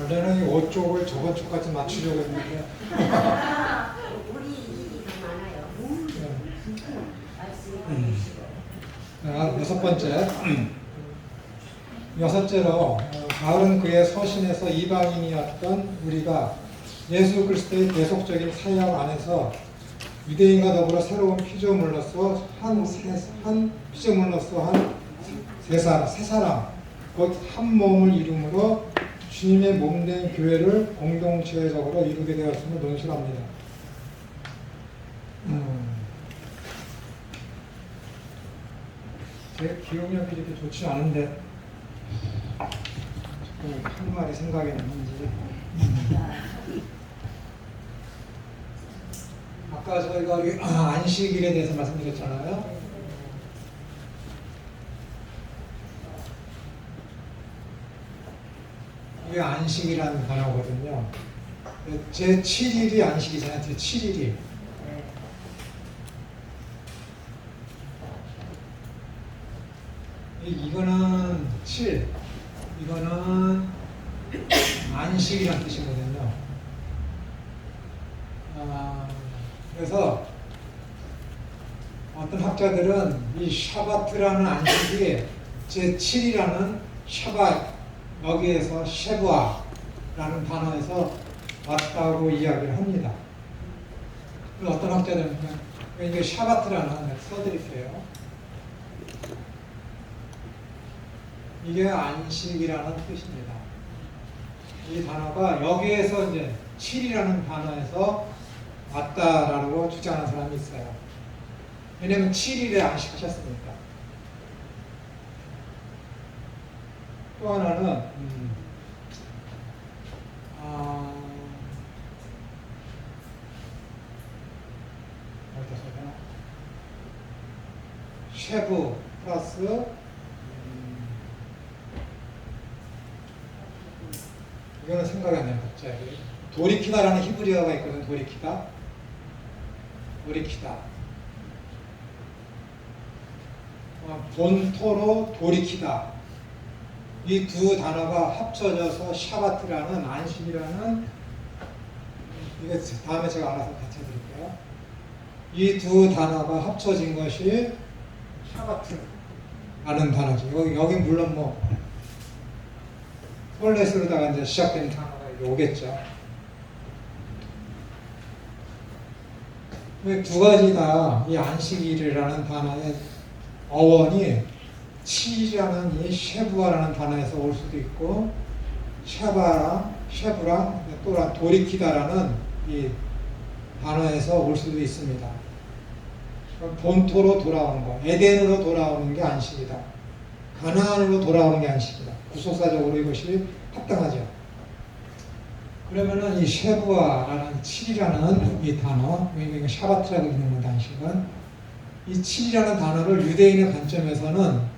원래는 이 5쪽을 저번 쪽까지 맞추려고 했는데 우리 일이 더 많아요. 여섯 번째. 여섯째로 바울은 그의 서신에서 이방인이었던 우리가 예수 그리스도의 계속적인 사역 안에서 유대인과 더불어 새로운 피조물로서 한 세 사람 곧 한 몸을 이룸으로 주님의 몸된 교회를 공동체적으로 이루게 되었음을 논술합니다. 제 기억력이 이렇게 좋지 않은데 한 말이 생각이 나는지. 아까 저희가 안식일에 대해서 말씀드렸잖아요. 이게 안식이라는 단어거든요. 제 7일이 안식이잖아요. 제 7일이. 이거는 7, 이거는 안식이라는 뜻이거든요. 그래서 어떤 학자들은 이 샤바트라는 안식이 제 7이라는 샤바, 여기에서 쉐부아라는 단어에서 왔다고 이야기를 합니다. 어떤 학자들은 이게 샤바트라는 써드릴게요. 이게 안식이라는 뜻입니다. 이 단어가 여기에서 이제 7이라는 단어에서 왔다라고 주장하는 사람이 있어요. 왜냐면 7일에 안식하셨으니까. 또 하나는 쉐부 플러스 이거는 생각이 안 나요, 갑자기. 도리키다라는 히브리어가 있거든, 도리키다. 본토로 도리키다. 이 두 단어가 합쳐져서 샤바트라는 안식이라는, 이게 다음에 제가 알아서 같이 해드릴게요. 이 두 단어가 합쳐진 것이 샤바트라는 단어죠. 여기 물론 뭐 폴레스로다가 이제 시작된 단어가 오겠죠. 두 가지 다 이 안식일이라는 단어의 어원이 7이라는 이 쉐부아라는 단어에서 올 수도 있고, 쉐부랑 또한 도리키다라는 이 단어에서 올 수도 있습니다. 본토로 돌아오는 거, 에덴으로 돌아오는 게 안식이다. 가나안으로 돌아오는 게 안식이다. 구속사적으로 이것이 합당하죠. 그러면은 이 쉐부아라는 7이라는 이 단어, 이거 샤바트라고 있는 건 안식은, 이 7이라는 단어를 유대인의 관점에서는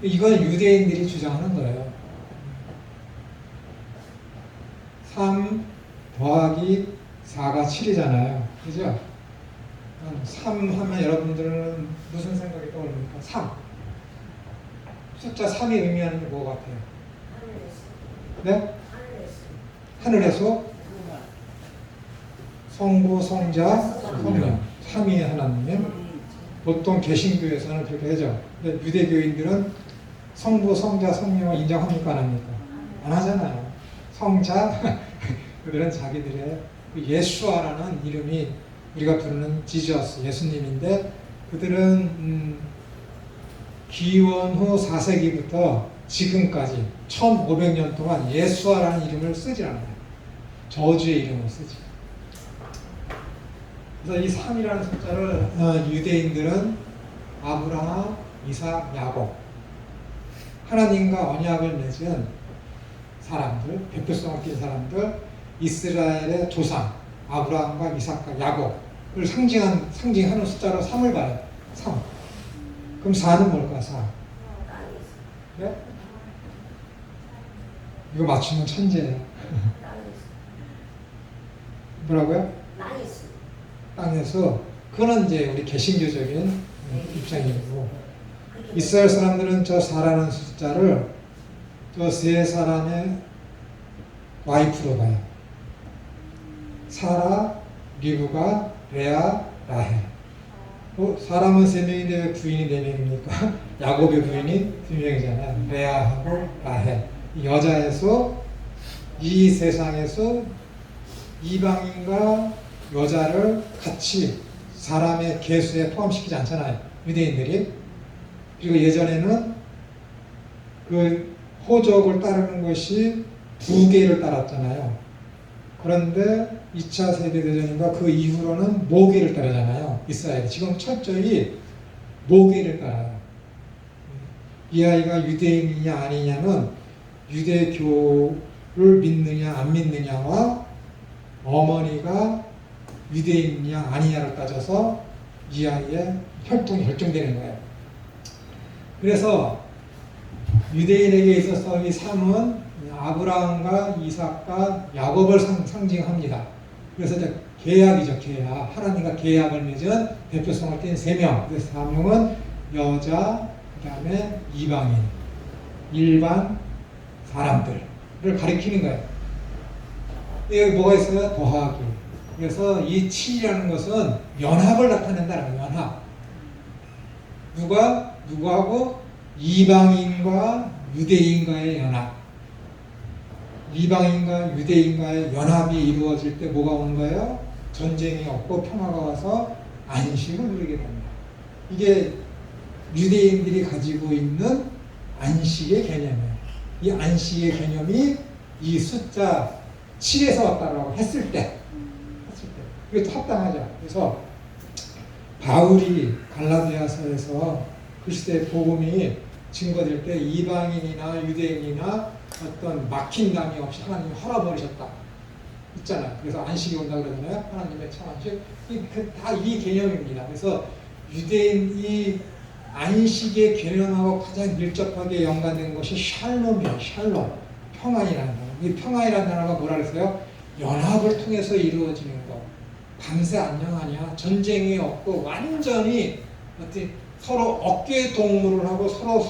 이건 유대인들이 주장하는 거예요. 3 더하기 4가 7이잖아요. 그죠? 3 하면 여러분들은 무슨 생각이 떠오릅니까? 3. 숫자 3이 의미하는 게 뭐 같아요? 네? 하늘에서 성부, 성자, 성령. 3위의 하나님. 보통 개신교에서는 그렇게 하죠. 근데 유대교인들은 성부, 성자, 성령을 인정합니까? 안 합니까? 안 하잖아요. 성자, 그들은 자기들의 예수아라는 이름이 우리가 부르는 지저스, 예수님인데, 그들은 기원 후 4세기부터 지금까지 1500년 동안 예수아라는 이름을 쓰지 않아요. 저주의 이름을 쓰지. 그래서 이 3이라는 숫자를 유대인들은 아브라함, 이삭, 야곱, 하나님과 언약을 맺은 사람들, 백성을 띈 사람들, 이스라엘의 조상 아브라함과 이삭과 야곱을 상징하는 숫자로 3을 봐요. 3. 그럼 4는 뭘까? 4. 네? 이거 맞추면 천재예요. 뭐라고요? 땅에서. 그거는 이제 우리 개신교적인 입장이고, 이스라엘 사람들은 저 4라는 숫자를 저 세 사람의 와이프로 가요. 사라, 리브가, 레아, 라헬. 사람은 3명인데 왜 부인이 4명입니까? 야곱의 부인이 2명이잖아요. 레아하고 라헬. 여자에서 이 세상에서 이방인과 여자를 같이 사람의 계수에 포함시키지 않잖아요. 유대인들이. 그리고 예전에는 그 호적을 따르는 것이 부계를 따랐잖아요. 그런데 2차 세계대전인가 그 이후로는 모계를 따르잖아요. 이스라엘이. 지금 철저히 모계를 따라요. 이 아이가 유대인이냐 아니냐는 유대교를 믿느냐 안 믿느냐와 어머니가 유대인이냐 아니냐를 따져서 이 아이의 혈통이 결정되는 거예요. 그래서 유대인에게 있어서 이 삶은 아브라함과 이삭과 야곱을 상징합니다. 그래서 이제 계약이죠, 계약. 하나님과 계약을 맺은 대표성을 띈 3명. 그래서 4명은 여자, 그 다음에 이방인, 일반 사람들을 가리키는 거예요. 여기 뭐가 있어요? 더하기. 그래서 이 7이라는 것은 연합을 나타낸다는 거예요, 연합. 누구하고? 이방인과 유대인과의 연합. 이방인과 유대인과의 연합이 이루어질 때 뭐가 오는 거예요? 전쟁이 없고 평화가 와서 안식을 누리게 됩니다. 이게 유대인들이 가지고 있는 안식의 개념이에요. 이 안식의 개념이 이 숫자 7에서 왔다고 했을 때 이게 합당하죠. 그래서 바울이 갈라디아서에서 글쎄 복음이 증거될 때 이방인이나 유대인이나 어떤 막힌 담이 없이 하나님이 헐어버리셨다 있잖아요. 그래서 안식이 온다 그러잖아요. 하나님의 참 안식. 다 이 개념입니다. 그래서 유대인이 안식의 개념하고 가장 밀접하게 연관된 것이 샬롬이에요. 샬롬. 평안이라는 단어. 이 평안이라는 단어가 뭐라 그랬어요? 연합을 통해서 이루어지는 것. 밤새 안녕하냐? 전쟁이 없고 완전히 어떻게 서로 어깨 동무를 하고 서로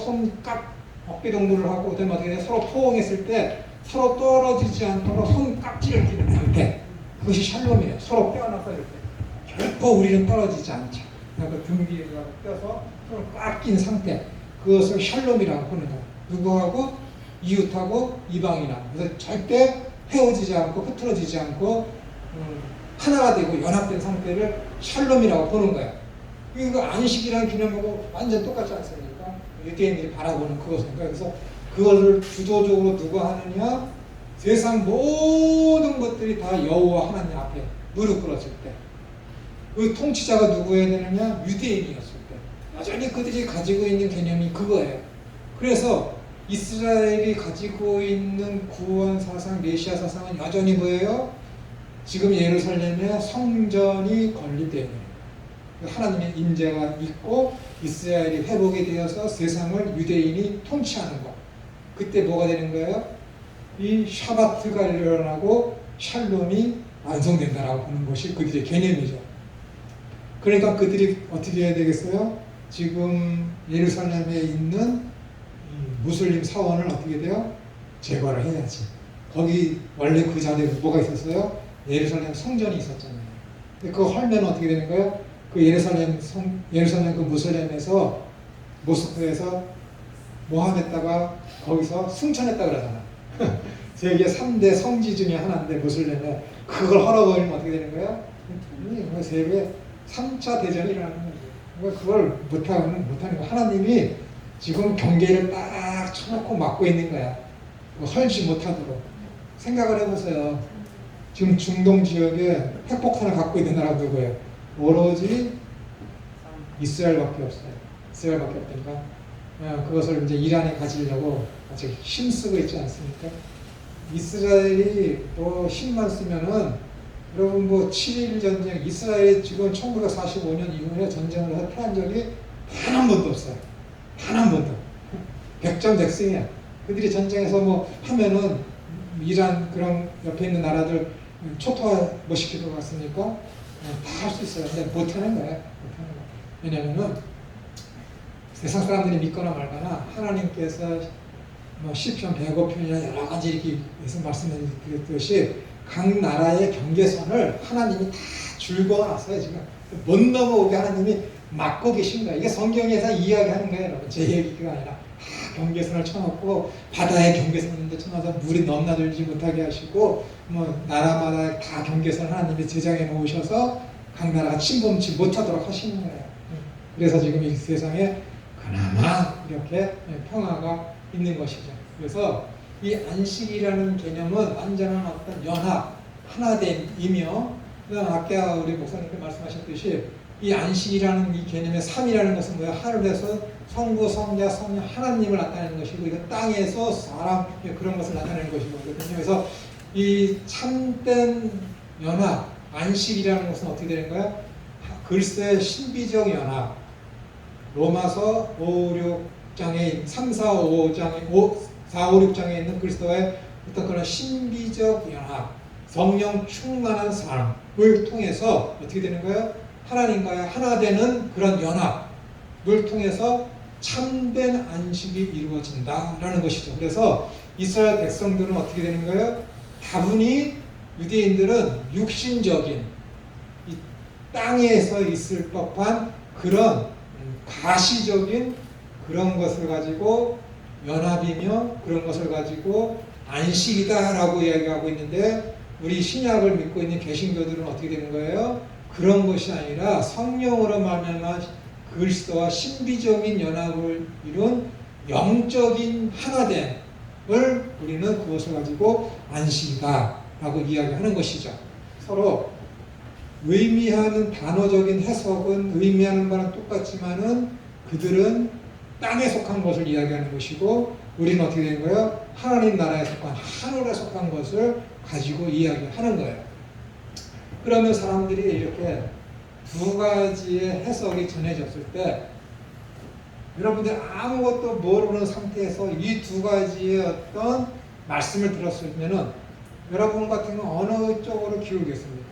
어깨 동무를 하고 그다음에 어떻게 돼? 서로 포옹했을 때 서로 떨어지지 않도록 손깍지를 끼는 상태. 그것이 샬롬이에요. 서로 껴안아서 이렇게. 결코 우리는 떨어지지 않자. 그러니까 등기에 껴서 서로 꽉 낀 상태. 그것을 샬롬이라고 하는 거예요. 누구하고? 이웃하고 이방인하고. 그래서 절대 헤어지지 않고 흐트러지지 않고 하나가 되고 연합된 상태를 샬롬이라고 보는 거예요. 이거 안식이라는 개념하고 완전 똑같지 않습니까? 유대인들이 바라보는 그것입니다. 그래서 그것을 주도적으로 누가 하느냐? 세상 모든 것들이 다 여호와 하나님 앞에 무릎 꿇었을 때. 그 통치자가 누구여야 되느냐? 유대인이었을 때. 여전히 그들이 가지고 있는 개념이 그거예요. 그래서 이스라엘이 가지고 있는 구원 사상, 메시아 사상은 여전히 뭐예요? 지금 예루살렘에 성전이 건립되어 있는 거예요. 하나님의 임재가 있고 이스라엘이 회복이 되어서 세상을 유대인이 통치하는 것. 그때 뭐가 되는 거예요? 이 샤바트가 일어나고 샬롬이 완성된다라고 보는 것이 그들의 개념이죠. 그러니까 그들이 어떻게 해야 되겠어요? 지금 예루살렘에 있는 무슬림 사원을 어떻게 돼요? 제거를 해야지. 거기 원래 그 자리에 뭐가 있었어요? 예루살렘 성전이 있었잖아요. 근데 그거 헐면 어떻게 되는 거예요? 그 예루살렘 그 무슬림에서 모스크에서 모함했다가 거기서 승천했다 그러잖아. 세계 3대 성지 중에 하나인데 무슬림에 그걸 헐어버리면 어떻게 되는 거예요? 세계 3차 대전이 일어나는 거죠. 그걸 못하는 거. 하나님이 지금 경계를 딱 쳐놓고 막고 있는 거야. 헐지 못하도록. 생각을 해보세요. 지금 중동 지역에 핵폭탄을 갖고 있는 나라가 누구예요? 오로지 이스라엘밖에 없어요. 이스라엘밖에 없다니까. 그것을 이제 이란이 가지려고 아직 힘쓰고 있지 않습니까? 이스라엘이 뭐 힘만 쓰면은 여러분 뭐 7.1 전쟁, 이스라엘이 지금 1945년 이후에 전쟁을 패한 적이 단 한 번도 없어요. 단 한 번도. 백전백승이야. 그들이 전쟁에서 뭐 하면은 이란 그런 옆에 있는 나라들 초토화 뭐 시킬 것 같습니까? 다 할 수 있어요. 근데 못하는 거예요. 왜냐면은 세상 사람들이 믿거나 말거나 하나님께서 뭐 시편 105편이나 여러 가지 이렇게 해서 말씀드렸듯이 각 나라의 경계선을 하나님이 다 줄거놨어요. 지금 못 넘어오게 하나님이 막고 계신 거예요. 이게 성경에서 이야기하는 거예요, 여러분. 제 얘기가 아니라 다 경계선을 쳐놓고 바다에 경계선인데 쳐놔서 물이 넘나들지 못하게 하시고 뭐 나라마다 다 경계선 하나님이 제장해 놓으셔서 각 나라가 침범치 못하도록 하시는 거예요. 그래서 지금 이 세상에 그나마 이렇게 평화가 있는 것이죠. 그래서 이 안식이라는 개념은 완전한 어떤 연합, 하나됨이며, 그다음 아까 우리 목사님께 말씀하셨듯이 이 안식이라는 이 개념의 삼이라는 것은 뭐야? 하늘에서 성부, 성자, 성령 하나님을 나타내는 것이고, 이거 땅에서 사람 그런 것을 나타내는 것이거든요. 그래서 이 참된 연합, 안식이라는 것은 어떻게 되는 거야? 글쎄 신비적 연합. 로마서 5, 6장에 3, 4, 5장에 4, 5, 6장에 있는 그리스도의 어떤 그런 신비적 연합, 성령 충만한 삶을 통해서 어떻게 되는 거예요? 하나님과의 하나 되는 그런 연합을 통해서 참된 안식이 이루어진다라는 것이죠. 그래서 이스라엘 백성들은 어떻게 되는 거예요? 다분히 유대인들은 육신적인 이 땅에서 있을 법한 그런 가시적인 그런 것을 가지고 연합이며 그런 것을 가지고 안식이다라고 이야기하고 있는데, 우리 신약을 믿고 있는 개신교들은 어떻게 되는 거예요? 그런 것이 아니라 성령으로 말미암아 그리스도와 신비적인 연합을 이룬 영적인 하나됨을 우리는 그것을 가지고 안식이다라고 이야기하는 것이죠. 서로 의미하는 단어적인 해석은 의미하는 바는 똑같지만은 그들은 땅에 속한 것을 이야기하는 것이고, 우리는 어떻게 되는 거예요? 하나님 나라에 속한 하늘에 속한 것을 가지고 이야기하는 거예요. 그러면 사람들이 이렇게 두 가지의 해석이 전해졌을 때, 여러분들 아무것도 모르는 상태에서 이 두 가지의 어떤 말씀을 들었으면은 여러분 같은 경우는 어느 쪽으로 기울겠습니까?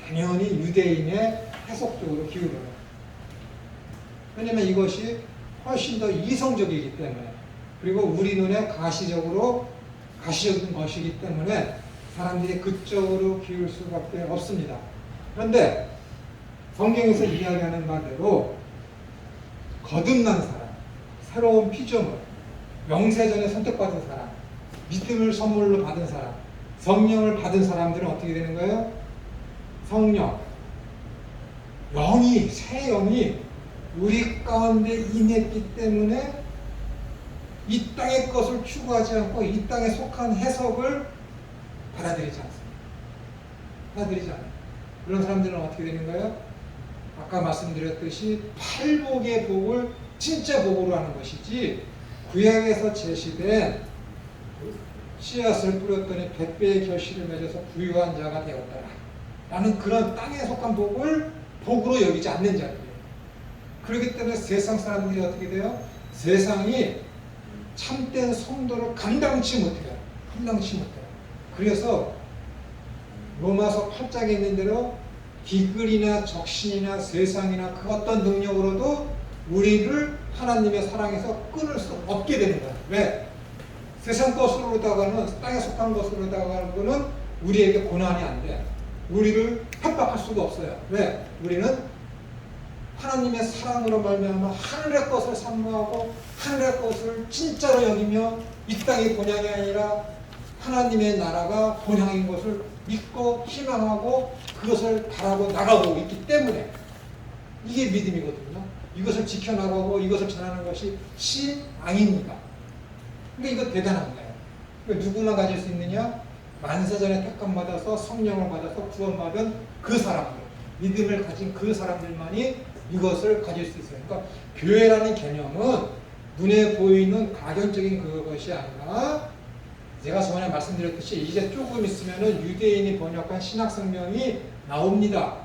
당연히 유대인의 해석 쪽으로 기울어요. 왜냐면 이것이 훨씬 더 이성적이기 때문에, 그리고 우리 눈에 가시적인 것이기 때문에 사람들이 그쪽으로 기울 수밖에 없습니다. 그런데 성경에서 이야기하는 바대로 거듭난 사람, 새로운 피조물, 영세전에 선택받은 사람, 믿음을 선물로 받은 사람, 성령을 받은 사람들은 어떻게 되는 거예요? 성령, 영이, 새 영이 우리 가운데 임했기 때문에 이 땅의 것을 추구하지 않고 이 땅에 속한 해석을 받아들이지 않습니다. 받아들이지 않아요. 그런 사람들은 어떻게 되는 거예요? 아까 말씀드렸듯이 팔복의 복을 진짜 복으로 하는 것이지, 구약에서 제시된 씨앗을 뿌렸더니 100배의 결실을 맺어서 부유한 자가 되었더라 라는 그런 땅에 속한 복을 복으로 여기지 않는 자들이에요. 그렇기 때문에 세상 사람들이 어떻게 돼요? 세상이 참된 성도를 감당치 못해요. 그래서 로마서 8장에 있는 대로 기글이나 적신이나 세상이나 그 어떤 능력으로도 우리를 하나님의 사랑에서 끊을 수 없게 되는 거예요. 왜? 세상 것으로다가는, 땅에 속한 것으로다가는 우리에게 고난이 안 돼. 우리를 협박할 수가 없어요. 왜? 우리는 하나님의 사랑으로 말미암아 하늘의 것을 사모하고 하늘의 것을 진짜로 여기며 이 땅이 본향이 아니라 하나님의 나라가 본향인 것을 믿고 희망하고 그것을 바라고 나가고 있기 때문에 이게 믿음이거든요. 이것을 지켜나가고 이것을 전하는 것이 신앙입니다. 그러니까 이거 대단한 거예요. 그러니까 누구나 가질 수 있느냐? 만세전에 택함받아서 성령을 받아서 구원받은 그 사람들, 믿음을 가진 그 사람들만이 이것을 가질 수 있어요. 그러니까 교회라는 개념은 눈에 보이는 가견적인 그것이 아니라, 제가 전에 말씀드렸듯이 이제 조금 있으면은 유대인이 번역한 신약성경이 나옵니다.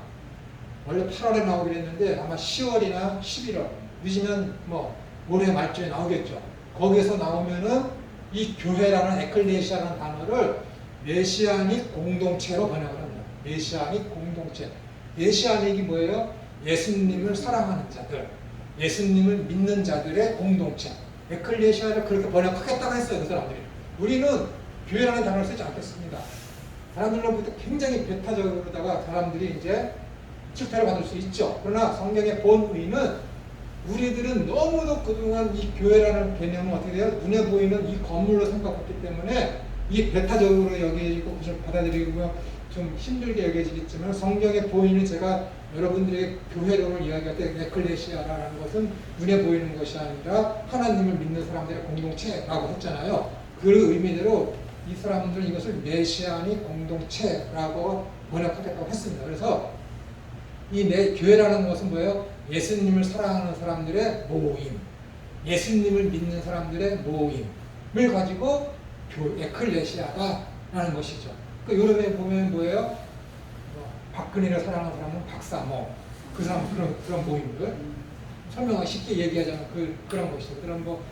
원래 8월에 나오기로 했는데 아마 10월이나 11월, 늦으면 뭐 올해 말쯤에 나오겠죠. 거기에서 나오면은 이 교회라는 에클레시아라는 단어를 메시아닉 공동체로 번역을 합니다. 메시아닉 공동체. 메시아닉이 뭐예요? 예수님을 사랑하는 자들, 예수님을 믿는 자들의 공동체. 에클레시아를 그렇게 번역하겠다고 했어요. 그 사람들이. 우리는 교회라는 단어를 쓰지 않겠습니다. 사람들로부터 굉장히 배타적으로다가 사람들이 이제 질타를 받을 수 있죠. 그러나 성경의 본 의는 우리들은 너무도 그동안 이 교회라는 개념은 어떻게 돼요? 눈에 보이는 이 건물로 생각했기 때문에 이 배타적으로 여겨지고 그것을 받아들이고 좀 힘들게 여겨지겠지만 성경의 보이는 제가 여러분들에게 교회론을 이야기할 때 에클레시아라는 것은 눈에 보이는 것이 아니라 하나님을 믿는 사람들의 공동체라고 했잖아요. 그 의미대로 이 사람들은 이것을 메시아니 공동체라고 번역하겠다고 했습니다. 그래서 이 내 교회라는 것은 뭐예요? 예수님을 사랑하는 사람들의 모임, 예수님을 믿는 사람들의 모임을 가지고 에클레시아다라는 것이죠. 그 요즘에 보면 뭐예요? 박근혜를 사랑하는 사람은 박사모, 그 사람 그런 모임들 설명하기 쉽게 얘기하자면 그런 것이죠. 그런 뭐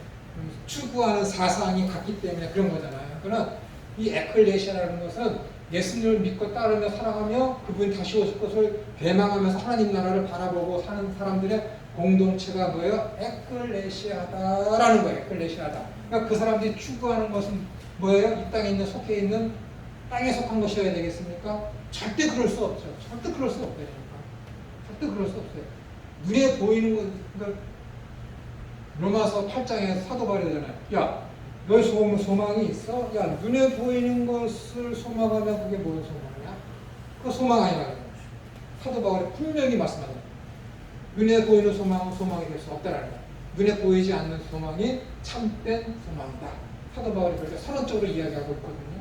추구하는 사상이 같기 때문에 그런 거잖아요. 그러나 이 에클레시아라는 것은 예수님을 믿고 따르며 사랑하며 그분이 다시 오실 것을 대망하면서 하나님 나라를 바라보고 사는 사람들의 공동체가 뭐예요? 에클레시아다라는 거예요. 에클레시아다. 그러니까 그 사람들이 추구하는 것은 뭐예요? 이 땅에 있는 속해 있는 땅에 속한 것이어야 되겠습니까? 절대 그럴 수 없죠. 절대 그럴 수 없다니까. 절대 그럴 수 없어요. 눈에 보이는 것, 그러니까 로마서 8장에 사도 바울이잖아요. 야, 너의 소망이 있어? 야, 눈에 보이는 것을 소망하면 그게 뭔 소망이야? 그 소망 아니라 사도 바울이 분명히 말씀하잖아요. 눈에 보이는 소망은 소망이 될 수 없다라는 거야. 눈에 보이지 않는 소망이 참된 소망이다. 사도 바울이 그렇게 선언적으로 이야기하고 있거든요.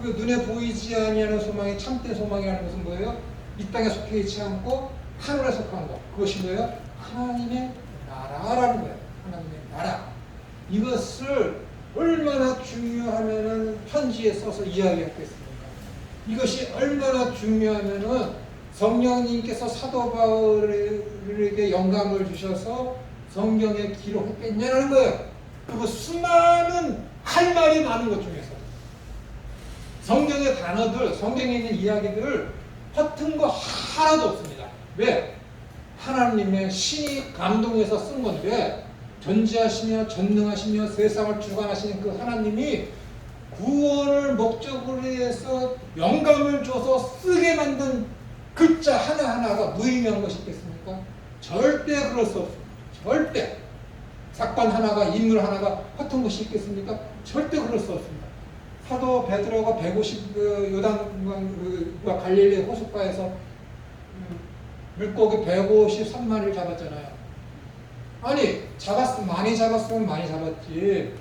그 눈에 보이지 아니하는 소망이 참된 소망이라는 것은 뭐예요? 이 땅에 속해 있지 않고 하늘에 속한 것. 그것이 뭐예요? 하나님의 나라라는 거예요. 하나님의 나라. 이것을 얼마나 중요하면은 편지에 써서 이야기했겠습니까? 이것이 얼마나 중요하면은 성령님께서 사도 바울에게 영감을 주셔서 성경에 기록했겠냐는 거예요. 그리고 수많은 할 말이 많은 것 중에서 성경의 단어들, 성경에 있는 이야기들을 허튼 거 하나도 없습니다. 왜? 하나님의 신이 감동해서 쓴 건데 전지하시며 전능하시며 세상을 주관하시는 그 하나님이 구원을 목적으로 해서 영감을 줘서 쓰게 만든 글자 하나하나가 무의미한 것이 있겠습니까? 절대 그럴 수 없습니다. 절대. 사건 하나가, 인물 하나가 허튼 것이 있겠습니까? 절대 그럴 수 없습니다. 사도 베드로가 150 요단과 갈릴리 호숫가에서 물고기 153마리를 잡았잖아요. 아니, 많이 잡았으면 많이 잡았지.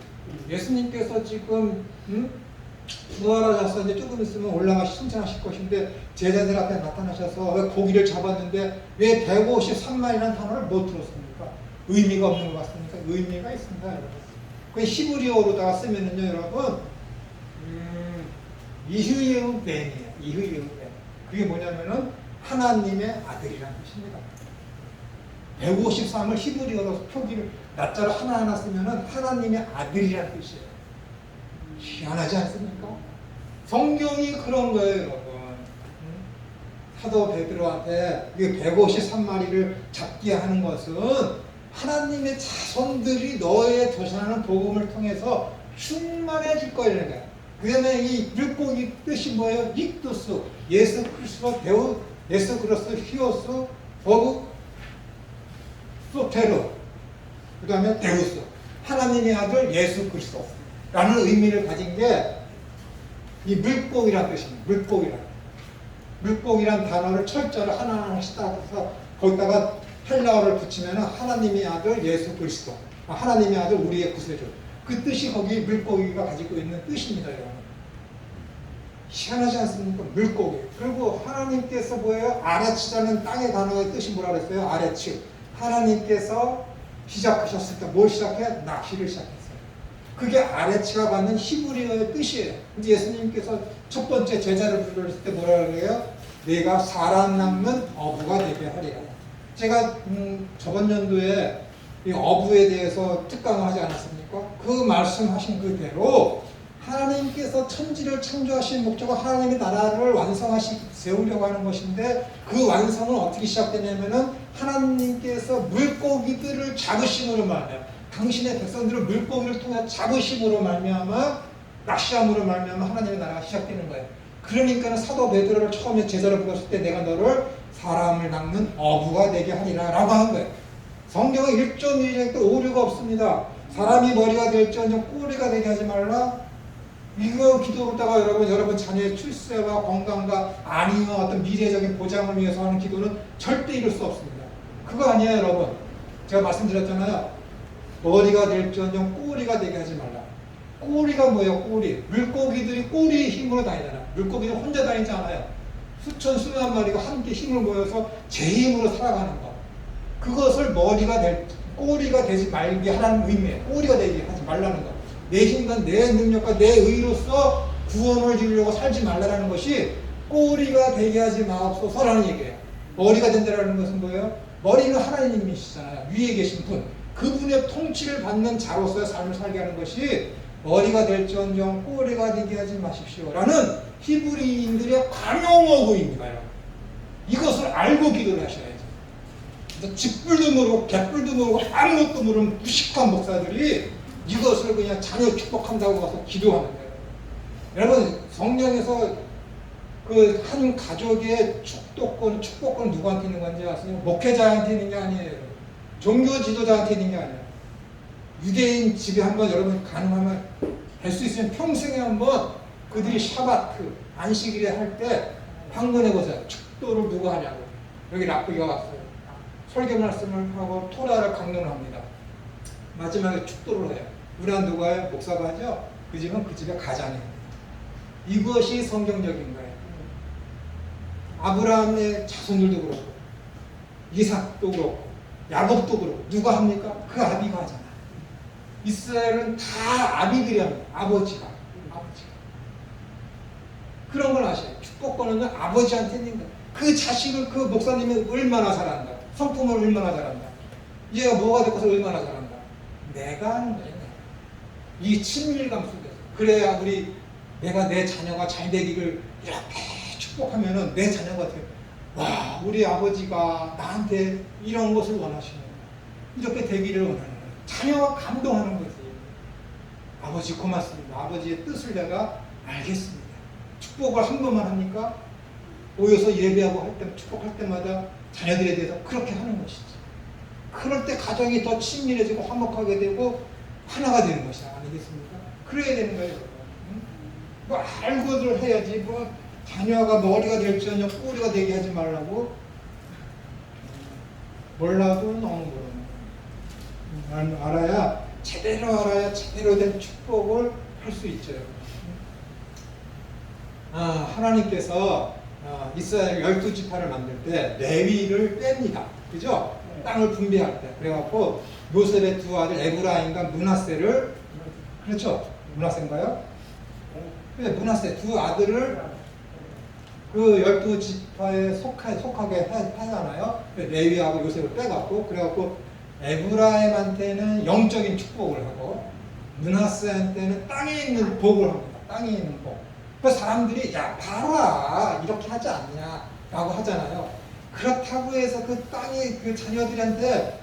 예수님께서 지금 부활하셔서 이제 조금 있으면 올라가시 승천하실 것인데 제자들 앞에 나타나셔서 왜 고기를 잡았는데 왜 153마리라는 단어를 못 들었습니까? 의미가 없는 것 같습니까? 의미가 있습니다, 여러분. 그 히브리어로다가 쓰면은요, 여러분, 이흐예우 벤이에요. 이흐예우 벤. 그게 뭐냐면은 하나님의 아들이라는 뜻입니다. 153을 히브리어로 표기를 낮자로 하나하나 쓰면은 하나님의 아들이라는 뜻이에요. 희한하지 않습니까? 성경이 그런 거예요, 여러분. 사도 베드로한테 153마리를 잡게 하는 것은 하나님의 자손들이 너의 전하는 복음을 통해서 충만해질 거라는 거예요. 그 다음에 이 물고기 뜻이 뭐예요? 익두스, 예수 그리스도 배우, 예수 그리스도 히오스, 버그, 소테르, 그 다음에 데우스, 하나님의 아들 예수 그리스도라는 의미를 가진 게 이 물고기란 뜻입니다. 물고기란 단어를 철자로 하나하나씩 따서 거기다가 헬라어를 붙이면 하나님의 아들 예수 그리스도, 하나님의 아들 우리의 구세주, 그 뜻이 거기 물고기가 가지고 있는 뜻입니다, 여러분. 희한하지 않습니까? 물고기. 그리고 하나님께서 뭐예요? 아레츠라는 땅의 단어의 뜻이 뭐라 그랬어요? 아레츠. 하나님께서 시작하셨을 때 뭘 시작해? 낚시를 시작했어요. 그게 아레츠가 받는 히브리어의 뜻이에요. 근데 예수님께서 첫 번째 제자를 부르실 때 뭐라 그래요? 내가 사람 낚는 어부가 되게 하리라. 제가 저번 연도에 이 어부에 대해서 특강을 하지 않았습니까? 그 말씀하신 그대로 하나님께서 천지를 창조하신 목적은 하나님의 나라를 세우려고 하는 것인데 그 완성은 어떻게 시작되냐면은 하나님께서 물고기들을 잡으심으로 말해요. 당신의 백성들을 물고기를 통해 잡으심으로 말미암아 낚시함으로 말미암아 하나님의 나라가 시작되는 거예요. 그러니까 사도 베드로를 처음에 제자로 불렀을 때 내가 너를 사람을 낚는 어부가 되게 하리라 라고 한 거예요. 성경은 1.2절도 오류가 없습니다. 사람이 머리가 될지언정 꼬리가 되게 하지 말라. 이거 기도로다가 여러분 자녀의 출세와 건강과 아니면 어떤 미래적인 보장을 위해서 하는 기도는 절대 이룰 수 없습니다. 그거 아니에요, 여러분. 제가 말씀드렸잖아요. 머리가 될지언정 꼬리가 되게 하지 말라. 꼬리가 뭐예요? 꼬리. 물고기들이 꼬리의 힘으로 다니잖아요. 물고기는 혼자 다니지 않아요. 수천 수만 마리가 함께 힘을 모여서 제 힘으로 살아가는 것. 그것을 꼬리가 되지 말게 하라는 의미예요. 꼬리가 되게 하지 말라는 것. 내 힘과 내 능력과 내 의로서 구원을 이루려고 살지 말라는 것이 꼬리가 되게 하지 마옵소서라는 얘기예요. 머리가 된다는 것은 뭐예요? 머리는 하나님이시잖아요. 위에 계신 분. 그분의 통치를 받는 자로서의 삶을 살게 하는 것이 머리가 될지언정 꼬리가 되게 하지 마십시오라는 히브리인들의 관용어구입니다. 이것을 알고 기도를 하셔야죠. 직불도 모르고 개뿔도 모르고 아무것도 모르는 무식한 목사들이 이것을 그냥 자녀 축복한다고 가서 기도하는 거예요. 여러분 성경에서 그 한 가족의 축복권 누구한테 있는 건지 아세요? 목회자한테 있는 게 아니에요. 종교 지도자한테 있는 게 아니에요. 유대인 집에 한번 여러분 가능하면 할 수 있으면 평생에 한번 그들이 샤바트 안식일에 할 때 방문해 보세요. 축도를 누가 하냐고. 여기 랍비가 왔어요. 설교 말씀을 하고 토라를 강론합니다. 마지막에 축도를 해요. 우리는 누가 해요? 목사가 하죠? 그 집은 그 집의 가장이에요. 이것이 성경적인 거예요. 아브라함의 자손들도 그렇고 이삭도 그렇고 야곱도 그렇고 누가 합니까? 그 아비가 하잖아요. 이스라엘은 다 아비들이 합니다. 아버지가. 그런 걸 아셔요. 축복권은 아버지한테 있는 거예요. 그 자식을 그 목사님이 얼마나 잘한다. 성품을 얼마나 잘한다. 얘가 뭐가 되고서 얼마나 잘한다. 내가 하는 거예요. 이 친밀감 속에서. 그래야 내가 내 자녀가 잘 되기를 이렇게 축복하면은 내 자녀가 어떻게, 와, 우리 아버지가 나한테 이런 것을 원하시는 거야. 이렇게 되기를 원하는 거야. 자녀가 감동하는 거지. 아버지 고맙습니다. 아버지의 뜻을 내가 알겠습니다. 축복을 한 번만 합니까? 모여서 예배하고 할 때, 축복할 때마다 자녀들에 대해서 그렇게 하는 것이지. 그럴 때 가정이 더 친밀해지고 화목하게 되고 하나가 되는 것이 아니겠습니까? 그래야 되는 거예요. 응? 뭐 알고들 해야지. 뭐 자녀가 머리가 될지언정 꼬리가 되게 하지 말라고. 몰라도 너무 모르는. 알아야 제대로 된 축복을 할 수 있죠. 하나님께서 이스라엘 12지파를 만들 때 레위를 뺍니다. 그죠? 땅을 분배할 때. 그래갖고 요셉의 두 아들 에브라임과 므낫세를, 그렇죠? 므낫세인가요? 근데 므낫세 두 아들을 그 12지파에 속하게 하잖아요. 레위하고 요셉을 빼갖고, 그래갖고 에브라임한테는 영적인 축복을 하고 므낫세한테는 땅에 있는 복을 합니다. 땅에 있는 복. 그 사람들이 야 봐라 이렇게 하지 않냐 라고 하잖아요. 그렇다고 해서 그 땅에 그 자녀들한테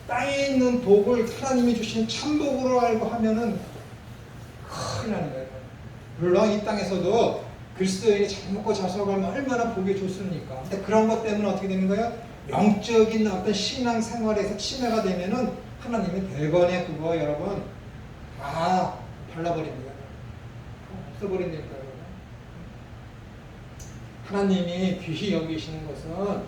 땅에 있는 복을 하나님이 주신 참복으로 알고 하면은 큰일 나는 거예요. 물론 이 땅에서도 그리스도인이 잘 먹고 잘 살아가면 얼마나 복이 좋습니까? 근데 그런 것 때문에 어떻게 되는 거예요? 영적인 어떤 신앙 생활에서 침해가 되면은 하나님이 대번에 그거 여러분 다 발라버립니다. 없어버린다니까요. 하나님이 귀히 여기시는 것은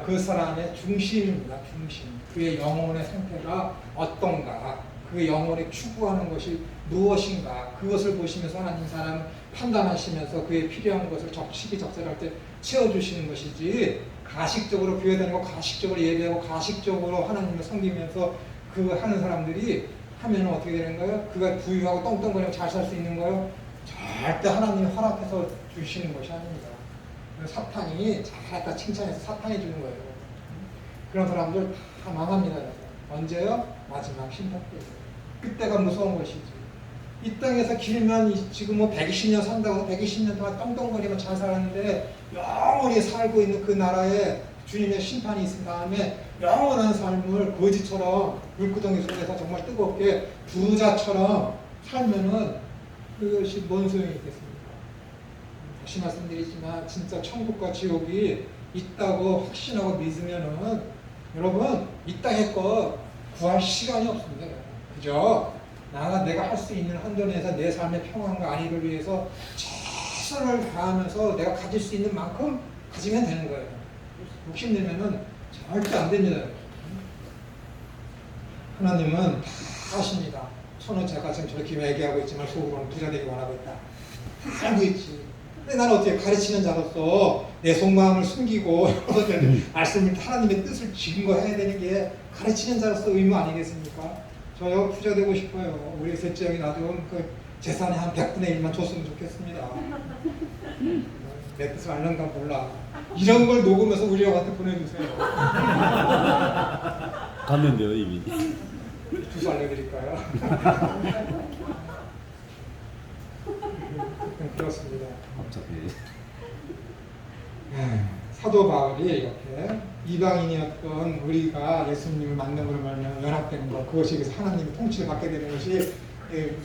그 사람의 중심입니다. 중심. 그의 영혼의 상태가 어떤가, 그 영혼이 추구하는 것이 무엇인가, 그것을 보시면서 하나님 사람 판단하시면서 그에 필요한 것을 시기적절할 때 채워주시는 것이지, 가식적으로 교회 다니고 가식적으로 예배하고 가식적으로 하나님을 섬기면서 그 하는 사람들이 하면 어떻게 되는 거예요? 그가 부유하고 똥똥거리고 잘 살 수 있는 거예요? 절대 하나님이 허락해서 주시는 것이 아닙니다. 사탄이 잘했다 칭찬해서 사탄이 주는 거예요. 그런 사람들 다 망합니다. 언제요? 마지막 심판 때. 그때가 무서운 것이지. 이 땅에서 길면 지금 뭐 120년 산다고 120년 동안 똥똥거리면 잘 살았는데 영원히 살고 있는 그 나라에 주님의 심판이 있은 다음에 영원한 삶을 거지처럼 물구덩이 속에서 정말 뜨겁게 부자처럼 살면은 그것이 뭔 소용이 있겠습니까? 다시 말씀드리지만 진짜 천국과 지옥이 있다고 확신하고 믿으면은 여러분 이 땅의 것 구할 시간이 없습니다. 그죠? 내가 할 수 있는 한도 내에서 내 삶의 평안과 안위를 위해서 최선을 다하면서 내가 가질 수 있는 만큼 가지면 되는 거예요. 욕심내면은 절대 안 됩니다. 하나님은 다 아십니다. 손은 제가 지금 저렇게 얘기하고 있지만 속으로는 부자 되기 원하고 있다. 다 알고 있지. 근데 나는 어떻게 가르치는 자로서 내 속마음을 숨기고 말씀을 하나님의 뜻을 증거해야 되는 게 가르치는 자로서 의무 아니겠습니까? 저요 부자 되고 싶어요. 우리 셋째 형이 나도 그 재산의 한 100분의 1만 줬으면 좋겠습니다. 내 뜻을 알는가 몰라. 이런 걸 녹음해서 우리 형한테 보내주세요. 갔는데요 이미. 주소 알려드릴까요? 그렇습니다. 어차피. 사도 바울이 이렇게 이방인이었던 우리가 예수님을 만남으로 말하면 연합되는 것, 그것이 하나님의 통치를 받게 되는 것이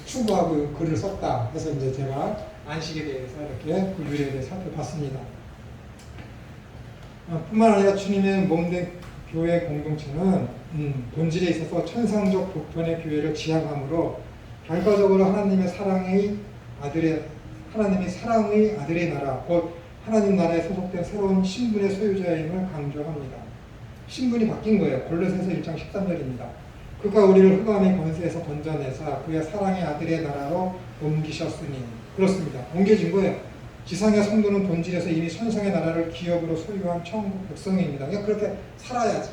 추구하고 글을 썼다 해서 이제 제가 안식에 대해서 이렇게 그 유래에 대해서 살펴봤습니다. 뿐만 아니라 주님의 몸된 교회 공동체는 본질에 있어서 천상적 보편의 교회를 지향하므로 결과적으로 하나님의 사랑의 아들의 나라, 곧 하나님 나라에 소속된 새로운 신분의 소유자임을 강조합니다. 신분이 바뀐 거예요. 골로새서 1장 13절입니다. 그가 우리를 흑암의 권세에서 건져내사 그의 사랑의 아들의 나라로 옮기셨으니. 그렇습니다. 옮겨진 거예요. 지상의 성도는 본질에서 이미 천상의 나라를 기업으로 소유한 천국 백성입니다. 그러니까 그렇게 살아야지.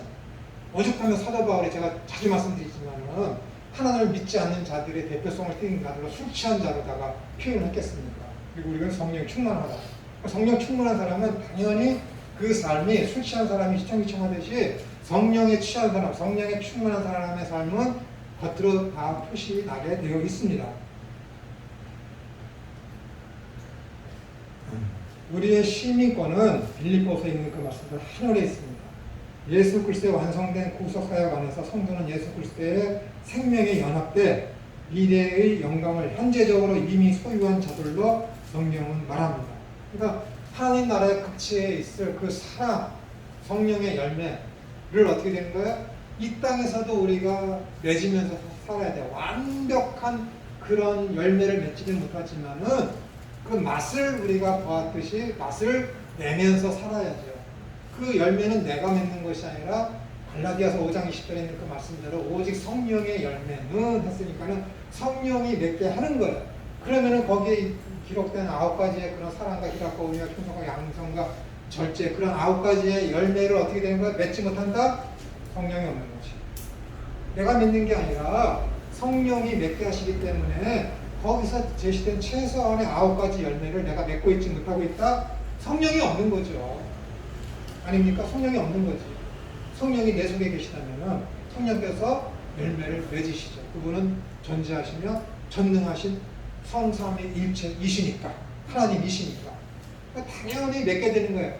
오죽하면 사도 바울이 제가 자주 말씀드리지만은 하나님을 믿지 않는 자들의 대표성을 띈 자들로 술 취한 자로다가 표현했겠습니까? 그리고 우리는 성령 충만하다. 성령 충만한 사람은 당연히 그 삶이 술 취한 사람이 시청하듯이 성령에 취한 사람, 성령에 충만한 사람의 삶은 겉으로 다 표시 나게 되어 있습니다. 우리의 시민권은 빌립보서에 있는 그 말씀대로 하늘에 있습니다. 예수 그리스도의 완성된 구속사역 안에서 성도는 예수 그리스도의 생명에 연합돼 미래의 영광을 현재적으로 이미 소유한 자들로 성경은 말합니다. 그러니까 하나님 나라의 극치에 있을 그 사랑, 성령의 열매를 어떻게 되는 거예요? 이 땅에서도 우리가 맺으면서 살아야 돼요. 완벽한 그런 열매를 맺지는 못하지만은 그 맛을 우리가 보았듯이 맛을 내면서 살아야죠. 그 열매는 내가 맺는 것이 아니라 갈라디아서 5장 20절에 있는 그 말씀대로 오직 성령의 열매는 했으니까는 성령이 맺게 하는 거예요. 그러면은 거기에 기록된 9가지의 그런 사랑과 희락과 온유와 충성과 양성과 절제, 그런 9가지의 열매를 어떻게 되는 거야? 맺지 못한다? 성령이 없는 거지. 내가 맺는 게 아니라 성령이 맺게 하시기 때문에 거기서 제시된 최소한의 9가지 열매를 내가 맺고 있지 못하고 있다? 성령이 없는 거죠. 아닙니까? 성령이 없는 거지. 성령이 내 속에 계시다면 성령께서 열매를 맺으시죠. 그분은 전지하시며 전능하신 성삼위 일체이시니까, 하나님이시니까. 그러니까 당연히 맺게 되는 거예요.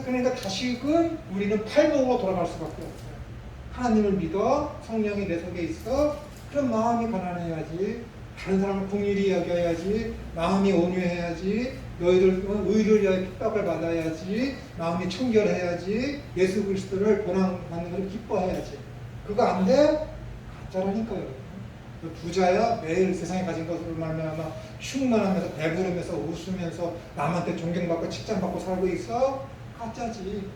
그러니까 다시금 우리는 팔복으로 돌아갈 수밖에 없어요. 하나님을 믿어, 성령이 내 속에 있어, 그럼 마음이 가난해야지, 다른 사람을 긍휼히 여겨야지, 마음이 온유해야지, 너희들 의를 위하여 핍박을 받아야지, 마음이 청결해야지, 예수 그리스도를 본받는 것을 기뻐해야지. 그거 안 돼? 가짜라니까요. 부자야 매일 세상에 가진 것으로 말미암아 충만하면서 배부르면서 웃으면서 남한테 존경받고 칭찬받고 살고 있어? 가짜지.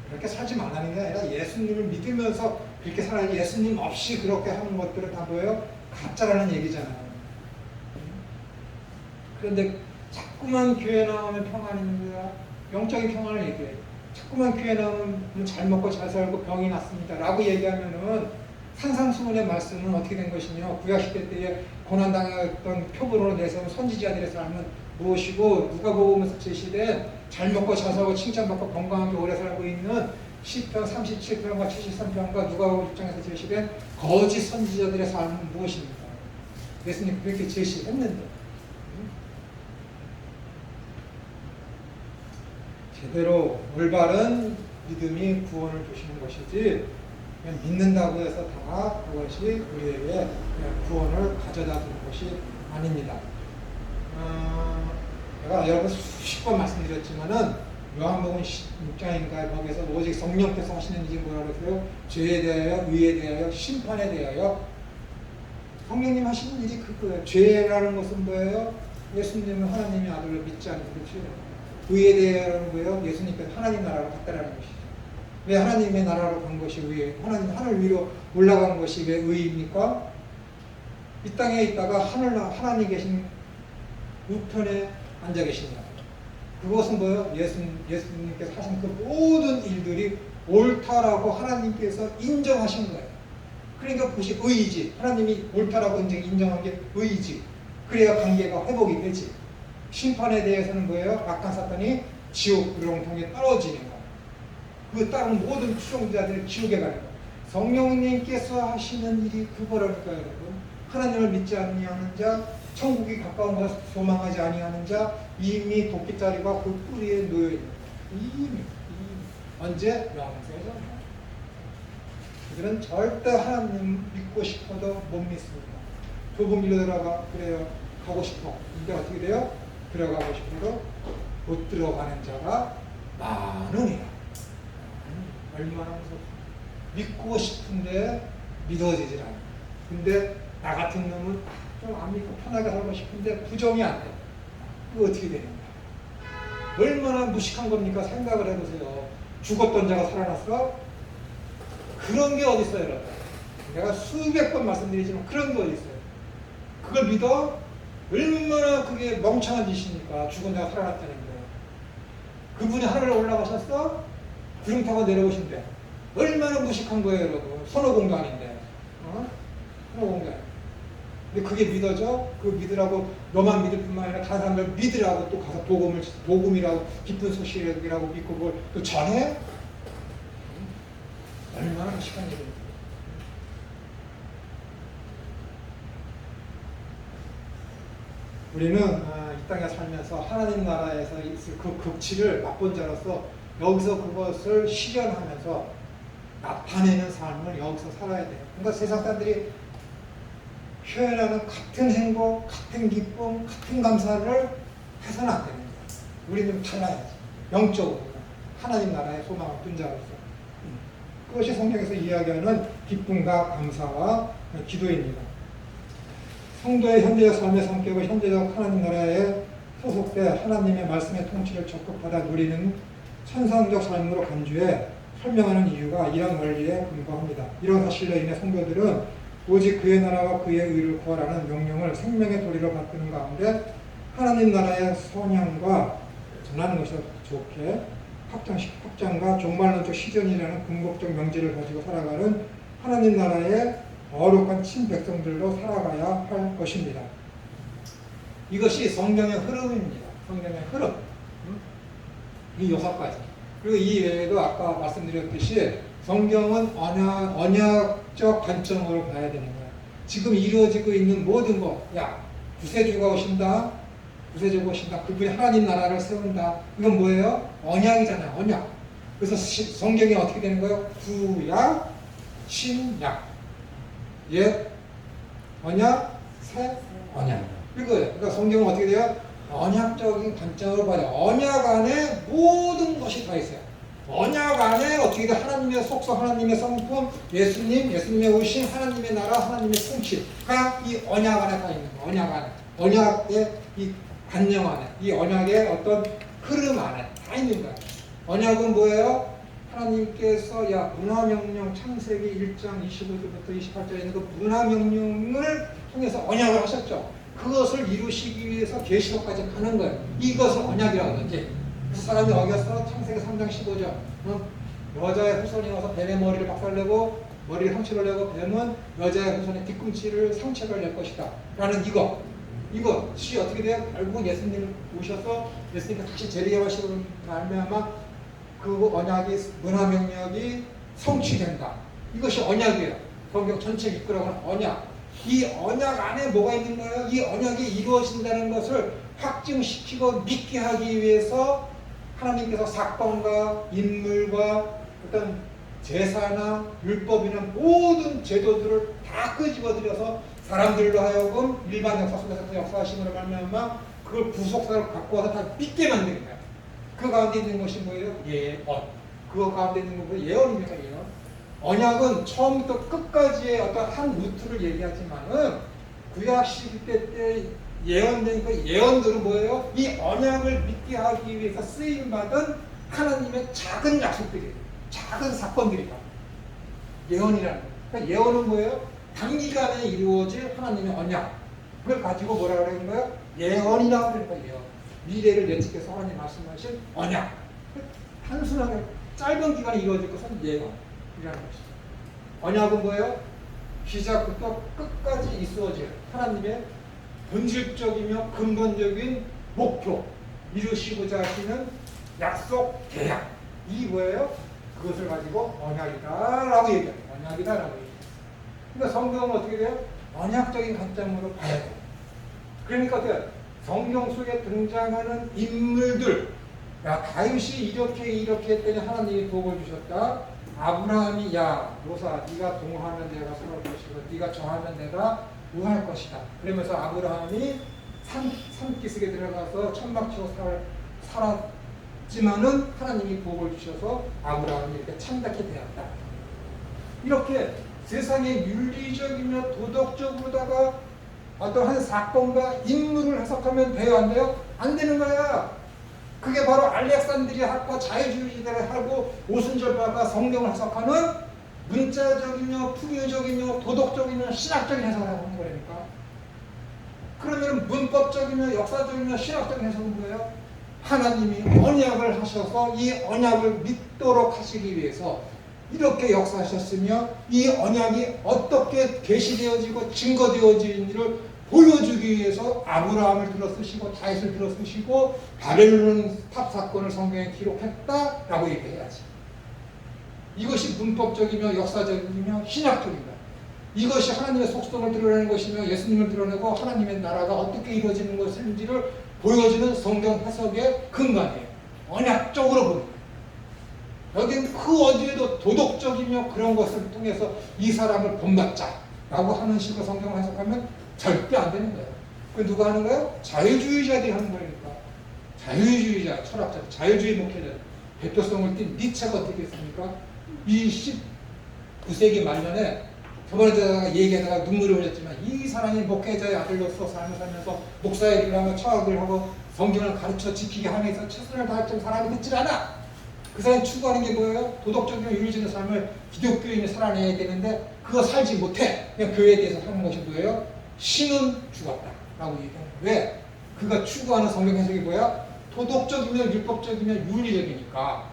그렇게 살지 말라는 게 아니라 예수님을 믿으면서 그렇게 살아야지. 예수님 없이 그렇게 하는 것들은 다 뭐예요? 가짜라는 얘기잖아요. 그런데 자꾸만 교회 나오면 평안입니다. 영적인 평안을 얘기해요. 자꾸만 교회 나오면 잘 먹고 잘 살고 병이 났습니다 라고 얘기하면은 산상수훈의 말씀은 어떻게 된 것이며 구약시대 때에 고난당했던 표본으로 내세운 선지자들의 삶은 무엇이고 누가복음에서 제시된 잘 먹고 잘 살고 칭찬받고 건강하게 오래 살고 있는 시편 37편과 73편과 누가복음 6장에서 제시된 거짓 선지자들의 삶은 무엇입니까? 예수님 그렇게 제시했는데 제대로 올바른 믿음이 구원을 주시는 것이지 그냥 믿는다고 해서 다 그것이 우리에게 그냥 구원을 가져다 주는 것이 아닙니다. 제가 여러 번 수십 번 말씀드렸지만은 요한복음 6장인가 거기서 오직 성령께서 하시는 일이 뭐라 그러세요? 죄에 대하여, 의에 대하여, 심판에 대하여. 성령님 하시는 일이 그거예요. 죄라는 것은 뭐예요? 예수님은 하나님의 아들을 믿지 않는 게 죄예요. 의에 대하여는 뭐예요? 예수님께서 하나님 나라로 갔다라는 것이죠. 왜 하나님의 나라로 간 것이 의예요? 하늘 위로 올라간 것이 왜 의입니까? 이 땅에 있다가 하나님 계신 우편에 앉아 계십니다. 그것은 뭐예요? 예수님께서 하신 그 모든 일들이 옳다라고 하나님께서 인정하신 거예요. 그러니까 그것이 의이지. 하나님이 옳다라고 인정한 게 의이지. 그래야 관계가 회복이 되지. 심판에 대해서는 뭐예요? 악한 사탄이 지옥 구렁텅이에 떨어지는 거예요. 그 다른 모든 추종자들이 지옥에 가는 거예요. 성령님께서 하시는 일이 그거라니까요, 여러분. 하나님을 믿지 아니하는 자, 천국이 가까운 것을 소망하지 아니하는 자, 이미 도끼자리가 그 뿌리에 놓여 있는 거예요. 이미 언제? 영생에서. 그들은 절대 하나님 믿고 싶어도 못 믿습니다. 좁은 길로 들어가 그래요. 가고 싶어. 근데 어떻게 돼요? 들어가고 싶어도 못 들어가는 자가 많으니라. 얼마나 무섭고 믿고 싶은데 믿어지질 않아. 근데 나 같은 놈은 좀 안 믿고 편하게 살고 싶은데 부정이 안 돼. 그거 어떻게 되는 거야? 얼마나 무식한 겁니까? 생각을 해보세요. 죽었던 자가 살아났어? 그런 게 어딨어요, 여러분? 내가 수백 번 말씀드리지만 그런 게 어딨어요? 그걸 믿어? 얼마나 그게 멍청한 짓이니까 죽은 자가 살아났다는 거예요. 그분이 하늘에 올라가셨어? 구름 타고 내려오신대. 얼마나 무식한 거예요, 여러분. 손오공도 아닌데. 손오공도 아닌데. 근데 그게 믿어져? 그 믿으라고 너만 믿을 뿐만 아니라 다른 사람들 믿으라고 또 가서 복음이라고 기쁜 소식이라고 믿고 그걸 또 전해? 얼마나 무식한 일입니까? 우리는 이 땅에 살면서 하나님 나라에서 있을 그 극치를 맛본 자로서 여기서 그것을 실현하면서 나타내는 삶을 여기서 살아야 돼요. 그러니까 세상 사람들이 표현하는 같은 행복, 같은 기쁨, 같은 감사를 해서는 안 되는 거예요. 우리는 달라야지. 영적으로 하나님 나라의 소망을 둔 자로서. 그것이 성경에서 이야기하는 기쁨과 감사와 기도입니다. 성도의 현재적 삶의 성격을 현재적 하나님 나라에 소속돼 하나님의 말씀의 통치를 적극 받아 누리는 천상적 삶으로 간주해 설명하는 이유가 이런 원리에 근거합니다. 이런 사실로 인해 성도들은 오직 그의 나라와 그의 의를 구하라는 명령을 생명의 도리로 바꾸는 가운데 하나님 나라의 선양과 전하는 것이 좋게 확장과 종말론적 시전이라는 궁극적 명제를 가지고 살아가는 하나님 나라의 거룩한 친백성들로 살아가야 할 것입니다. 이것이 성경의 흐름입니다. 성경의 흐름. 이 6가지. 그리고 이 외에도 아까 말씀드렸듯이 성경은 언약적 관점으로 봐야 되는 거예요. 지금 이루어지고 있는 모든 것, 구세주가 오신다. 구세주가 오신다. 그분이 하나님 나라를 세운다. 이건 뭐예요? 언약이잖아요. 언약. 그래서 성경이 어떻게 되는 거예요? 구약, 신약. 옛, 언약, 새, 언약. 이거예요. 그러니까 성경은 어떻게 돼요? 언약적인 관점으로 봐요. 언약 안에 모든 것이 다 있어요. 언약 안에 어떻게 돼? 하나님의 속성, 하나님의 성품, 예수님의 오신 하나님의 나라, 하나님의 통치가 이 언약 안에 다 있는 거예요. 언약 안에. 언약의 이 관념 안에, 이 언약의 어떤 흐름 안에 다 있는 거예요. 언약은 뭐예요? 하나님께서 문화명령 창세기 1장 25절부터 28절에 있는 그 문화명령을 통해서 언약을 하셨죠. 그것을 이루시기 위해서 계시록까지 가는 거예요. 이것을 언약이라고 하는지. 그 사람이 어겼어? 창세기 3장 15절. 여자의 후손이 와서 뱀의 머리를 박살내고 머리를 상처를 내고 뱀은 여자의 후손의 뒤꿈치를 상처를 낼 것이다. 라는 이것이 어떻게 돼요? 결국은 예수님을 오셔서 예수님께서 다시 재림하시고 말미암아 그 언약이 문화명령이 성취된다. 이것이 언약이에요. 성경 전체를 이끌어가는 언약. 이 언약 안에 뭐가 있는 거예요? 이 언약이 이루어진다는 것을 확증시키고 믿게 하기 위해서 하나님께서 사건과 인물과 어떤 제사나 율법이나 모든 제도들을 다 끄집어들여서 사람들로 하여금 일반 역사 속에서 그 역사하심으로 말미암아 그걸 구속사를 갖고 와서 다 믿게 만드는 거야. 그 가운데 있는 것이 뭐예요? 예언. 그 가운데 있는 것이 예언입니다. 예언. 언약은 처음부터 끝까지의 어떤 한 루트를 얘기하지만은 구약 시대 때 예언된 그 예언들은 뭐예요? 이 언약을 믿게 하기 위해서 쓰임받은 하나님의 작은 약속들이에요. 작은 사건들이다. 예언이라는 거예요. 그러니까 예언은 뭐예요? 단기간에 이루어질 하나님의 언약. 그걸 가지고 뭐라 그러는 거예요? 예언이라고 그러는 거예요. 예언. 미래를 예측해서 하나님 말씀하신 언약. 단순하게 짧은 기간에 이루어질 것은 예언이라는 것이죠. 언약은 뭐예요? 시작부터 끝까지 이루어질 하나님의 본질적이며 근본적인 목표, 이루시고자 하시는 약속, 계약. 이 뭐예요? 그것을 가지고 언약이다라고 얘기합니다. 언약이다라고 얘기합니다. 그러니까 성경은 어떻게 돼요? 언약적인 관점으로 봐야 돼요. 그러니까 성경 속에 등장하는 인물들, 야 다윗이 이렇게 했더니 하나님이 복을 주셨다. 아브라함이 야 로사 네가 동하면 내가 서울 것이고 네가 정하면 내가 우할 것이다. 그러면서 아브라함이 산기슭에 들어가서 천막 치고 살았지만은 하나님이 복을 주셔서 아브라함이 이렇게 참답게 되었다. 이렇게 세상의 윤리적이며 도덕적으로다가 어떤 한 사건과 인물을 해석하면 돼요, 안 돼요? 안 되는 거야. 그게 바로 알렉산드리아학과 자유주의자들을 하고 오순절파가 성경을 해석하는 문자적이며 풍요적이며 도덕적이며 신학적인 해석을 하는 거라니까. 그러면 문법적이며 역사적이며 신학적인 해석은 뭐예요? 하나님이 언약을 하셔서 이 언약을 믿도록 하시기 위해서 이렇게 역사하셨으며 이 언약이 어떻게 계시되어지고 증거되어지는지를 보여주기 위해서 아브라함을 들어쓰시고 다윗을 들어쓰시고 바벨론 탑 사건을 성경에 기록했다라고 얘기해야지. 이것이 문법적이며 역사적이며 신학적이다. 이것이 하나님의 속성을 드러내는 것이며 예수님을 드러내고 하나님의 나라가 어떻게 이루어지는 것인지를 보여주는 성경 해석의 근간이에요. 언약적으로 보는 거예요. 여기는 그 어디에도 도덕적이며 그런 것을 통해서 이 사람을 본받자라고 하는 식으로 성경을 해석하면 절대 안 되는 거예요. 그 누가 하는 거예요? 자유주의자들이 하는 거니까. 자유주의자, 철학자, 자유주의 목회자 대표성을 띈 니체가 어떻게 했습니까? 이 19세기 말년에 저번에 제가 얘기하다가 눈물이 흘렸지만 이 사람이 목회자의 아들로서 삶을 살면서 목사의 일을 하며 철학을 하고 성경을 가르쳐 지키게 하면서 최선을 다할 정 사람이 듣질 않아. 그 사람이 추구하는 게 뭐예요? 도덕적이며 윤리적인 삶을 기독교인이 살아내야 되는데 그거 살지 못해. 그냥 교회에 대해서 하는 것이 뭐예요? 신은 죽었다라고 얘기하는 거예요. 왜? 그가 추구하는 성경 해석이 뭐야? 도덕적이며 율법적이며 윤리적이니까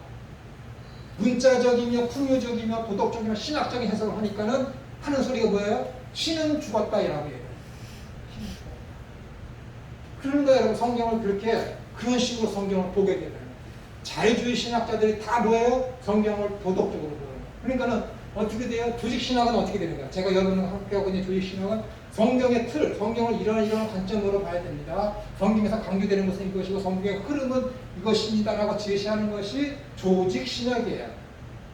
문자적이며 풍요적이며 도덕적이며 신학적인 해석을 하니까는 하는 소리가 뭐예요? 신은 죽었다 이라고 얘기해요. 그러니까 여러분 성경을 그렇게 그런 식으로 성경을 보게 되는 거예요. 자유주의 신학자들이 다 뭐예요? 성경을 도덕적으로 보는 거예요. 그러니까는 어떻게 돼요? 조직신학은 어떻게 되는 거예요? 제가 여러분과 함께하고 있는 조직신학은 성경의 틀, 성경을 이런 관점으로 봐야 됩니다. 성경에서 강조되는 것은 이것이고 성경의 흐름은 이것입니다라고 제시하는 것이 조직신학이에요.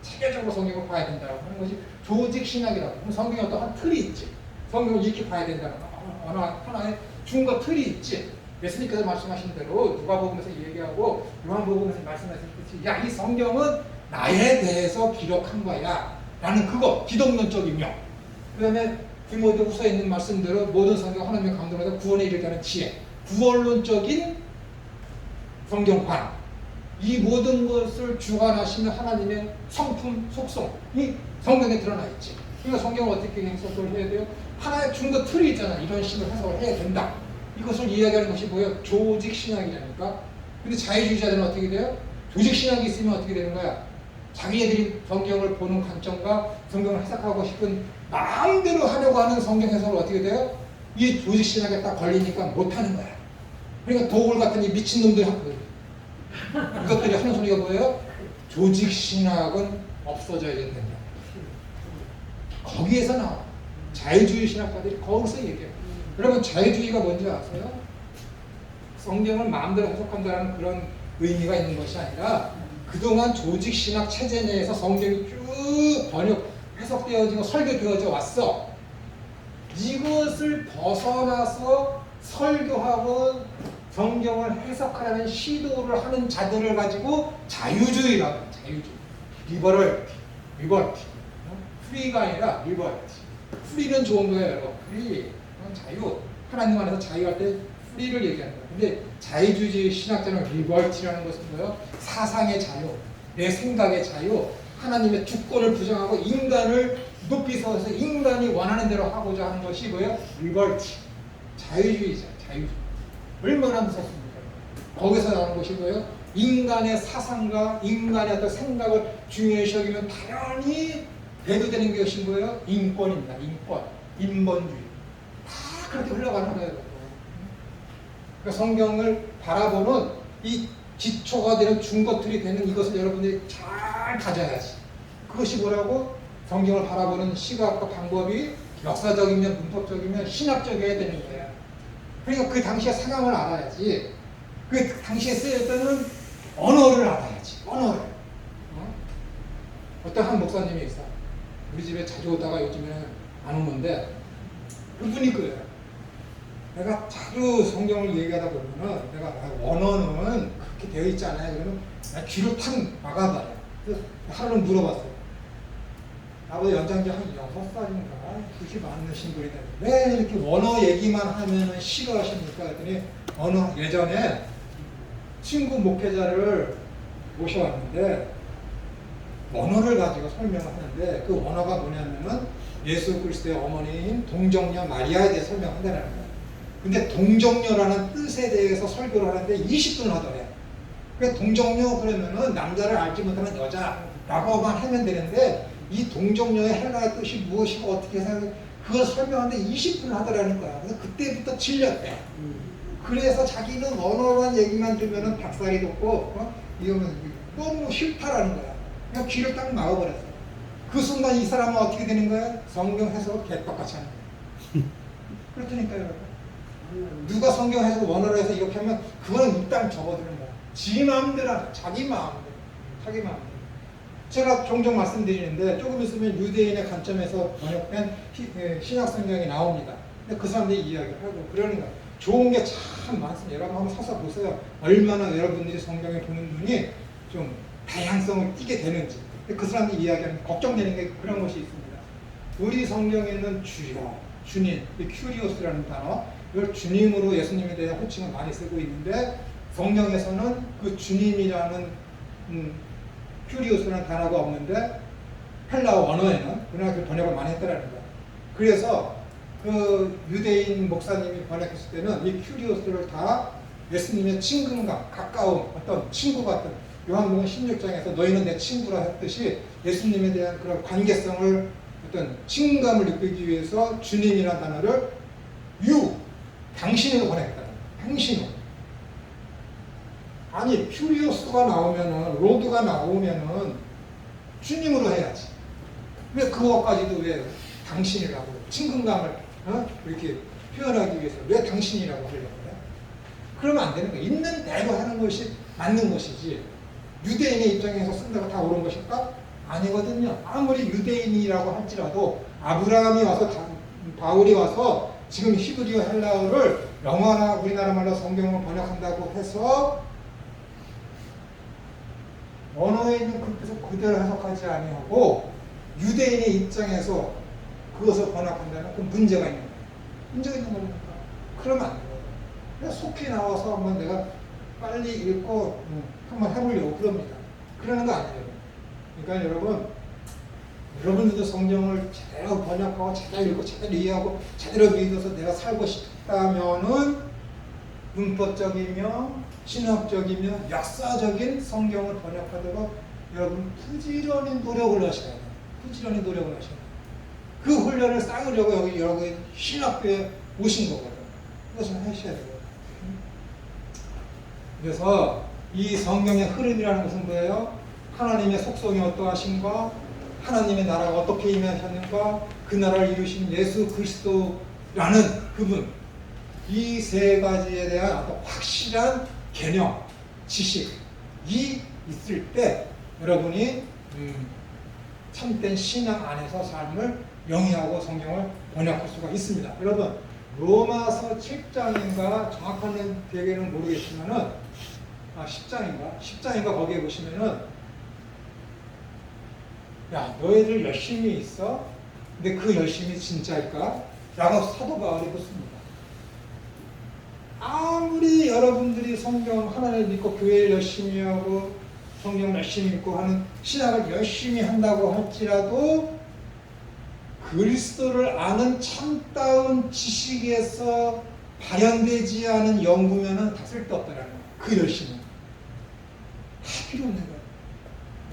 체계적으로 성경을 봐야 된다고 하는 것이 조직신학이라고. 그럼 성경에 어떤 한 틀이 있지. 성경을 이렇게 봐야 된다는 어느 하나의 중과 틀이 있지. 예수님께서 말씀하신 대로 누가복음에서 얘기하고 요한복음에서 말씀하셨듯이 야, 이 성경은 나에 대해서 기록한 거야 라는 그거 기독론적이며 그 다음에 디모데후서에 있는 말씀대로 모든 성경 하나님의 감동에서 구원에 이르게 하는 지혜, 구원론적인 성경관, 이 모든 것을 주관하시는 하나님의 성품, 속성이 성경에 드러나 있지. 그러니까 성경을 어떻게 해석을 해야 돼요? 하나의 중거 틀이 있잖아. 이런 식으로 해석을 해야 된다. 이것을 이야기하는 것이 뭐예요? 조직신학이라니까. 근데 자유주의자들은 어떻게 돼요? 조직신학이 있으면 어떻게 되는 거야? 자기네들이 성경을 보는 관점과 성경을 해석하고 싶은 마음대로 하려고 하는 성경 해석을 어떻게 돼요? 이 조직신학에 딱 걸리니까 못하는 거야. 그러니까 도굴 같은 이 미친놈들이 이것들이 하는 소리가 뭐예요? 조직신학은 없어져야 된다. 거기에서 나와. 자유주의 신학자들이 거기서 얘기해요. 여러분 자유주의가 뭔지 아세요? 성경을 마음대로 해석한다는 그런 의미가 있는 것이 아니라 그동안 조직 신학 체제 내에서 성경이 쭉 번역, 해석되어지고 설교되어져 왔어. 이것을 벗어나서 설교하고 성경을 해석하려는 시도를 하는 자들을 가지고 자유주의라고 해요. 자유주의. 리버티. 프리가 아니라 리버티. 프리는 좋은 거예요, 여러분. 프리. 자유. 하나님 안에서 자유할 때 프리를 얘기하는 거예요. 근데 자유주의 신학자는 리버티라는 것은 뭐예요? 사상의 자유, 내 생각의 자유, 하나님의 주권을 부정하고 인간을 높이 서서 인간이 원하는 대로 하고자 하는 것이 뭐예요? 리버티. 자유주의자, 자유주의. 얼마나 무섭습니까? 거기서 나오는 것이 뭐예요? 인간의 사상과 인간의 어떤 생각을 중요시 여기면 당연히 대두되는 것이 뭐예요? 인권입니다. 인권, 인본주의. 다 그렇게 흘러가는 거예요. 그러니까 성경을 바라보는 이 기초가 되는 중거틀이 되는 이것을 여러분들이 잘 가져야지. 그것이 뭐라고? 성경을 바라보는 시각과 방법이 역사적이면 문법적이면 신학적이어야 되는 거야. 그러니까 그 당시의 상황을 알아야지. 그 당시에 쓰였던 언어를 알아야지. 언어를. 어떤 한 목사님이 있어. 우리 집에 자주 오다가 요즘에는 안 오는데 그분이 그래요. 내가 자주 성경을 얘기하다 보면은 내가 언어는 그렇게 되어 있지 않아요. 그러면 내가 귀를 탁 막아봐요. 그래서 하루는 물어봤어요. 나보다 연장자 한 6살인가? 그렇게 많으신 분이다. 왜 이렇게 원어 얘기만 하면은 싫어하십니까? 그랬더니 예전에 친구 목회자를 모셔왔는데 원어를 가지고 설명을 하는데 그 원어가 뭐냐면은 예수 그리스도의 어머니인 동정녀 마리아에 대해 설명한다는 거예요. 근데 동정녀라는 뜻에 대해서 설교를 하는데 20분을 하더래. 그러니까 동정녀 그러면은 남자를 알지 못하는 여자라고만 하면 되는데 이 동정녀의 헬라어 뜻이 무엇이고 어떻게 해서 그걸 설명하는데 20분을 하더라는 거야. 그래서 그때부터 질렸대. 그래서 자기는 언어만 얘기만 들으면은 박살이 돋고 이거는 너무 싫다라는 거야. 그냥 귀를 딱 막아버렸어. 그 순간 이 사람은 어떻게 되는 거야? 성경 해석을 개떡같이 하는 거야. 그렇다니까요, 여러분. 누가 성경 해석을 원어로 해서 이렇게 하면 그거는 일단 접어드는 거야. 지 마음대로, 자기 마음대로. 제가 종종 말씀드리는데 조금 있으면 유대인의 관점에서 번역된 신약 성경이 나옵니다. 근데 그 사람들이 이야기를 하고 그러는 거예요. 좋은 게 참 많습니다. 여러분 한번 사서 보세요. 얼마나 여러분들이 성경에 보는 눈이 좀 다양성을 띠게 되는지. 그 사람들이 이야기하는 걱정되는 게 그런 것이 있습니다. 우리 성경에는 주여, 주님, 큐리오스라는 단어, 이걸 주님으로 예수님에 대한 호칭을 많이 쓰고 있는데 성경에서는 그 주님이라는 큐리오스라는 단어가 없는데 헬라어 언어에는 그러나 그 번역을 많이 했더라는 거예요. 그래서 그 유대인 목사님이 번역했을 때는 이 큐리오스를 다 예수님의 친근감, 가까움, 어떤 친구 같은 요한복음 16장에서 너희는 내 친구라 했듯이 예수님에 대한 그런 관계성을 어떤 친근감을 느끼기 위해서 주님이라는 단어를 당신으로 번역했다. 당신으로. 아니 퓨리오스가 나오면은 로드가 나오면은 주님으로 해야지. 왜 그것까지도 왜 당신이라고 친근감을 이렇게 표현하기 위해서 왜 당신이라고 하려고 그래? 그러면 안 되는 거야. 있는 대로 하는 것이 맞는 것이지. 유대인의 입장에서 쓴다고 다 옳은 것일까? 아니거든요. 아무리 유대인이라고 할지라도 아브라함이 와서 바울이 와서 지금 히브리어 헬라어를 영어나 우리나라 말로 성경을 번역한다고 해서 언어에 있는 그것을 그대로 해석하지 아니하고 유대인의 입장에서 그것을 번역한다면 그 문제가 있는 거예요. 문제가 있는 거니까. 그러면 안 돼요. 그래서 속히 나와서 한번 내가 빨리 읽고 한번 해보려고 그럽니다. 그러는 거 아니에요. 그러니까 여러분들도 성경을 제대로 번역하고 제대로 읽고 제대로 이해하고 제대로 믿어서 내가 살고 싶다면은 문법적이며 신학적이며 역사적인 성경을 번역하도록 여러분 부지런히 노력을 하셔야 돼요. 부지런히 노력을 하셔야 돼요. 그 훈련을 쌓으려고 여기 신학교에 오신 거거든요. 그것을 하셔야 돼요. 그래서 이 성경의 흐름이라는 것은 뭐예요? 하나님의 속성이 어떠하신가? 하나님의 나라가 어떻게 임하셨는가? 그 나라를 이루신 예수 그리스도라는 그분, 이 세 가지에 대한 어떤 확실한 개념, 지식, 있을 때 여러분이 참된 신앙 안에서 삶을 영위하고 성경을 번역할 수가 있습니다. 여러분 로마서 7장인가 정확한 대개는 모르겠지만은 10장인가 거기에 보시면은 야 너희들 열심히 있어? 근데 그 열심이 진짜일까? 라고 사도 바울이 묻습니다. 아무리 여러분들이 성경 하나님을 믿고 교회를 열심히 하고 성경을 열심히 읽고 하는 신학을 열심히 한다고 할지라도 그리스도를 아는 참다운 지식에서 발현되지 않은 연구면은 다 쓸데없다라는 거예요. 그 열심은 다 필요 없는 거예요.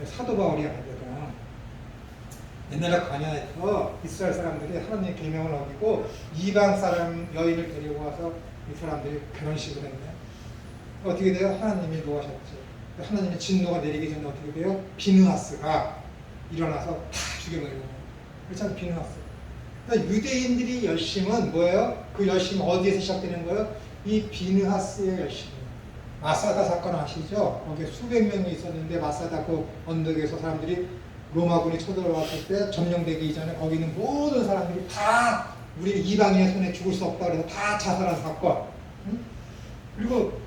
사도 바울이 하거든. 옛날에 광야에서 이스라엘 사람들이 하나님의 계명을 어기고 이방 사람 여인을 데리고 와서 이 사람들이 결혼식을 했네. 어떻게 돼요? 하나님이 노하셨지. 하나님의 진노가 내리기 전에 어떻게 돼요? 비느하스가 일어나서 다 죽여버리는 거예요. 그렇잖아요. 비느하스. 그러니까 유대인들이 열심은 뭐예요? 그 열심은 어디에서 시작되는 거예요? 이 비느하스의 열심이에요. 마사다 사건 아시죠? 거기에 수백 명이 있었는데 마사다 그 언덕에서 사람들이 로마군이 쳐들어왔을 때 점령되기 이전에 거기 있는 모든 사람들이 다 우리 이방인의 손에 죽을 수 없다 그래서 다 자살한 사건. 그리고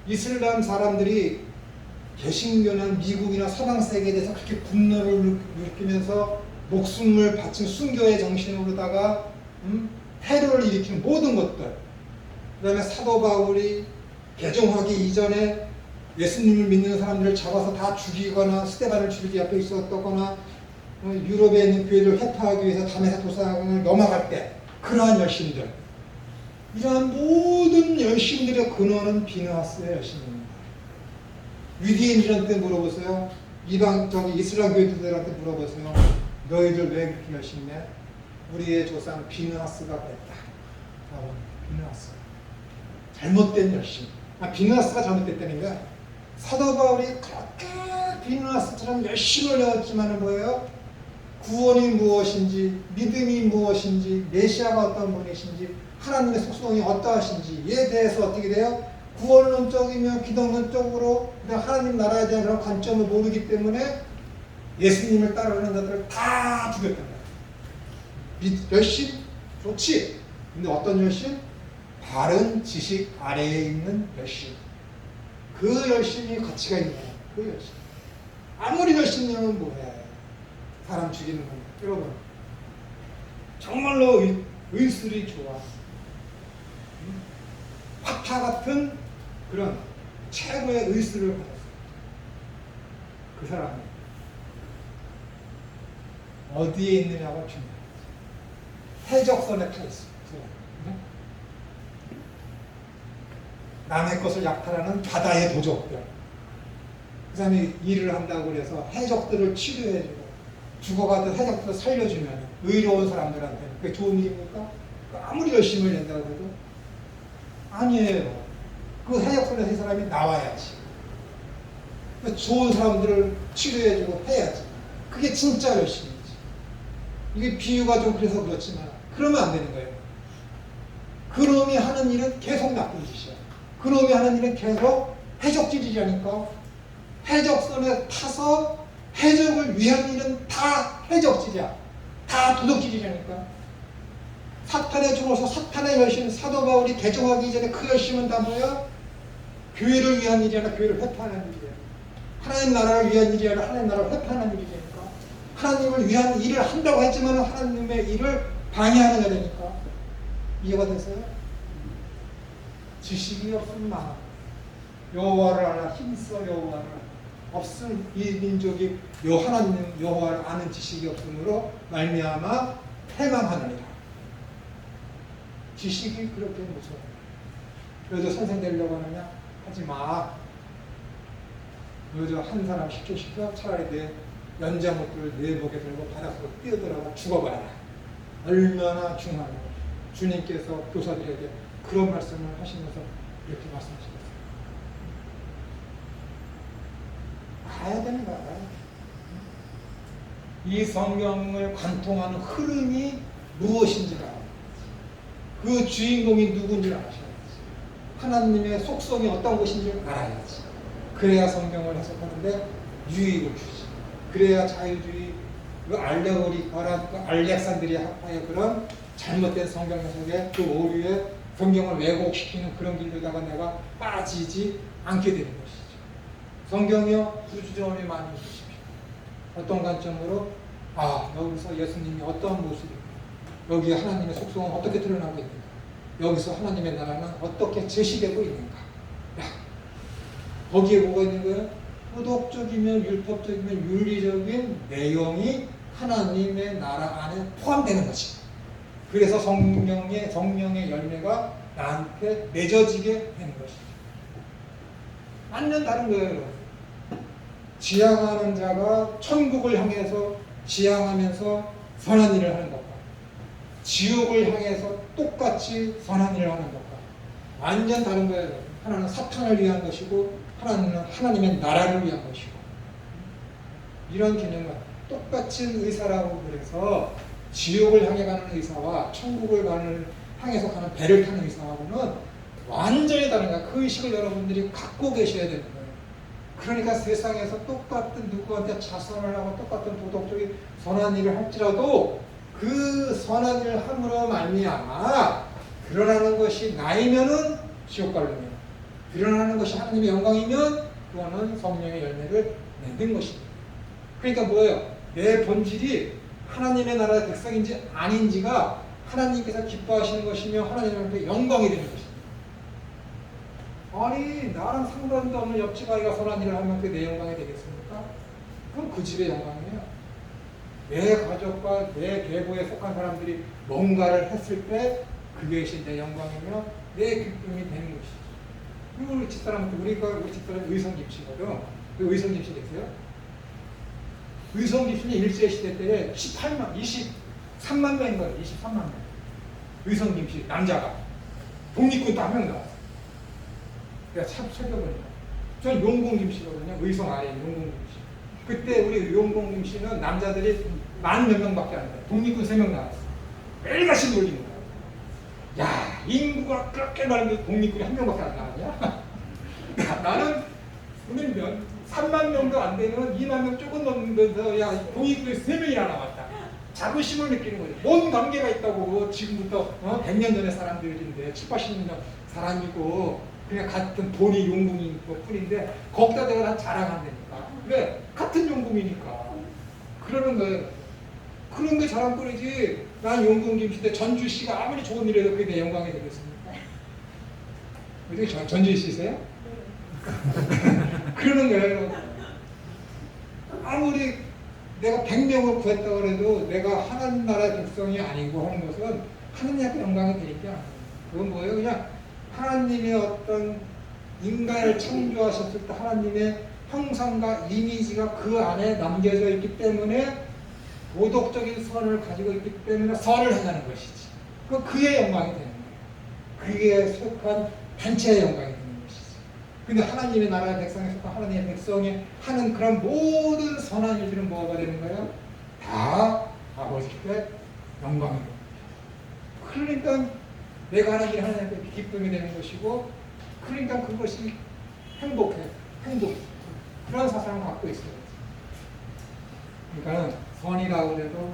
이슬람 사람들이 개신교나 미국이나 서방 세계에 대해서 그렇게 분노를 느끼면서 목숨을 바친 순교의 정신으로다가 테러를 일으키는 모든 것들. 그 다음에 사도 바울이 개종하기 이전에 예수님을 믿는 사람들을 잡아서 다 죽이거나 스테반을 죽이기 앞에 있었거나 유럽에 있는 교회를 회파하기 위해서 다메섹 도상을 넘어갈 때 그러한 열심들, 이러한 모든 열심들의 근원은 비느하스의 열심입니다. 유대인들한테 물어보세요. 이슬람 교회들한테 물어보세요. 너희들 왜 그렇게 열심히 해? 우리의 조상 비느하스가 그랬다. 비느하스. 잘못된 열심. 비느하스가 잘못됐다는 거야. 사도 바울이 그렇게 비느하스처럼 열심을 내었지만은 뭐예요? 구원이 무엇인지, 믿음이 무엇인지, 메시아가 어떤 분이신지, 하나님의 속성이 어떠하신지에 대해서 어떻게 돼요? 구원론적이며 기독론적으로 하나님 나라에 대한 그런 관점을 모르기 때문에 예수님을 따르는 자들을 다 죽였단 말이에요. 열심 좋지. 근데 어떤 열심? 바른 지식 아래에 있는 열심. 그 열심이 가치가 있는 거예요. 그 열심. 아무리 열심히면 뭐해? 사람 죽이는 겁니다. 여러분, 정말로 의술이 좋아. 화타 같은 그런 최고의 의술을 받았어요. 그 사람이 어디에 있느냐가 중요해요. 해적선에 타 있어요. 남의 것을 약탈하는 바다의 도적들. 그 사람이 일을 한다고 그래서 해적들을 치료해주고 죽어가던 해적들을 살려주면 의로운 사람들한테는 그게 좋은 일입니까? 아무리 열심을 낸다고 해도 아니에요. 그 해적선에서 이 사람이 나와야지. 좋은 사람들을 치료해주고 해야지. 그게 진짜 열심이지. 이게 비유가 좀 그래서 그렇지만 그러면 안 되는 거예요. 그놈이 하는 일은 계속 나쁜 짓이야. 그놈이 하는 일은 계속 해적질이라니까. 해적선에 타서 해적을 위한 일은 다 해적질이야. 다 도둑질이라니까. 사탄에 죽어서 사탄의 열심, 사도 바울이 개종하기 전에 그 열심은 다 뭐야? 교회를 위한 일이 아니라 교회를 회파하는 일이야. 하나님 나라를 위한 일이 아니라 하나님 나라를 회파하는 일이니까. 하나님을 위한 일을 한다고 했지만 하나님의 일을 방해하는 거니까. 이해가 되세요? 지식이 없으면 망하. 여호와를 알아 힘써 여호와를 알아. 없음 이 민족이 하나님 여호와를 아는 지식이 없으므로 말미암아 패망하느니라. 지식이 그렇게 무서워. 너희도 선생 되려고 하느냐? 하지 마. 너희도 한 사람 시켜 차라리 내 연장목들을 내 목에 들고 바닥으로 뛰어들어가 죽어봐라. 얼마나 중요하냐. 주님께서 교사들에게 그런 말씀을 하시면서 이렇게 말씀하셨어요. 가야 되는 거야. 이 성경을 관통하는 흐름이 무엇인지를 알아야 돼. 그 주인공이 누군지를 아셔야지. 하나님의 속성이 어떤 것인지를 알아야지. 그래야 성경을 해석하는데 유익을 주지. 그래야 자유주의, 그 알레고리컬한 그 알렉산드리아파의 그런 잘못된 성경 해석에 그 오류에 성경을 왜곡시키는 그런 길로다가 내가 빠지지 않게 되는 것이죠. 성경이요 구주전에 많이 주십시오. 어떤 관점으로 여기서 예수님이 어떤 모습인가, 여기 하나님의 속성은 어떻게 드러나고 있는가, 여기서 하나님의 나라는 어떻게 제시되고 있는가. 거기에 뭐가 있는 거예요? 도덕적이면 율법적이면 윤리적인 내용이 하나님의 나라 안에 포함되는 것이. 그래서 성령의 열매가 나한테 맺어지게 되는 것이죠. 완전 다른 거예요. 지향하는 자가 천국을 향해서 지향하면서 선한 일을 하는 것과 지옥을 향해서 똑같이 선한 일을 하는 것과 완전 다른 거예요. 하나는 사탄을 위한 것이고 하나는 하나님의 나라를 위한 것이고, 이런 개념은 똑같은 의사라고 그래서 지옥을 향해 가는 의사와 천국을 향해서 가는 배를 타는 의사하고는 완전히 다른 거야. 그 의식을 여러분들이 갖고 계셔야 되는 거예요. 그러니까 세상에서 똑같은 누구한테 자선을 하고 똑같은 도덕적인 선한 일을 할지라도 그 선한 일을 함으로 말미암아 드러나는 것이 나이면은 지옥 갈르며, 드러나는 것이 하나님의 영광이면 그거는 성령의 열매를 맺는 것입니다. 그러니까 뭐예요? 내 본질이 하나님의 나라의 백성인지 아닌지가 하나님께서 기뻐하시는 것이며 하나님한테 영광이 되는 것입니다. 아니 나랑 상관도 없는 옆집 아이가 선한 일을 하면 그게 내 영광이 되겠습니까? 그럼 그 집의 영광이에요. 내 가족과 내 계보에 속한 사람들이 뭔가를 했을 때 그것이 내 영광이며 내 기쁨이 되는 것이죠. 그리고 우리 집사람한테 우리 집사람 의성김씨거든. 그 의성김씨 계세요? 의성김씨는 일제시대 때 23만 명인 거예요. 23만 명. 의성김씨 남자가 독립군 딱 한 명 나왔어요. 내가 참 살펴보니까 전 용궁김씨거든요. 의성 아래 용궁김씨. 그때 우리 용궁김씨는 남자들이 10,000 몇 명밖에 안 돼요. 독립군 3명 나왔어요. 매일같이 놀리는 거예요. 야, 인구가 그렇게 많은데 독립군이 1명밖에 안 나왔냐? 나는 오늘 3만 명도 안 되는 2만 명 조금 넘는데서 야, 독립군이 3명이나 나왔다. 자부심을 느끼는 거죠. 뭔 관계가 있다고. 지금부터 100년 전의 사람들인데 7, 80년 사람이고 그냥 같은 본이 용궁인 것 뿐인데 거기다 내가 난 자랑한다니까. 왜? 같은 용궁이니까. 그러는 거예요. 그런 게 자랑거리지. 난 용궁김씨 때 전주시가 아무리 좋은 일해도 그게 내 영광이 되겠습니까? 어떻게 전주시세요? 그러는 거예요. 아무리 내가 100명을 구했다고 해도 내가 하나님 나라의 백성이 아니고 하는 것은 하나님 앞에 영광이 되니까. 그건 뭐예요? 그냥 하나님의 어떤 인간을 창조하셨을 때 하나님의 형상과 이미지가 그 안에 남겨져 있기 때문에 도덕적인 선을 가지고 있기 때문에 선을 행하는 것이지. 그의 영광이 되는 거예요. 그에 속한 단체의 영광이 되는 것이지. 근데 하나님의 나라의 백성에 속한 하나님의 백성이 하는 그런 모든 선한 일들은 뭐가 되는 거예요? 다 아버지께 영광이 되는 거예요. 그러니까 내가 하는 일이 하나님께 기쁨이 되는 것이고, 그러니까 그것이 행복. 그런 사상을 갖고 있어요. 그러니까 선이라고 해도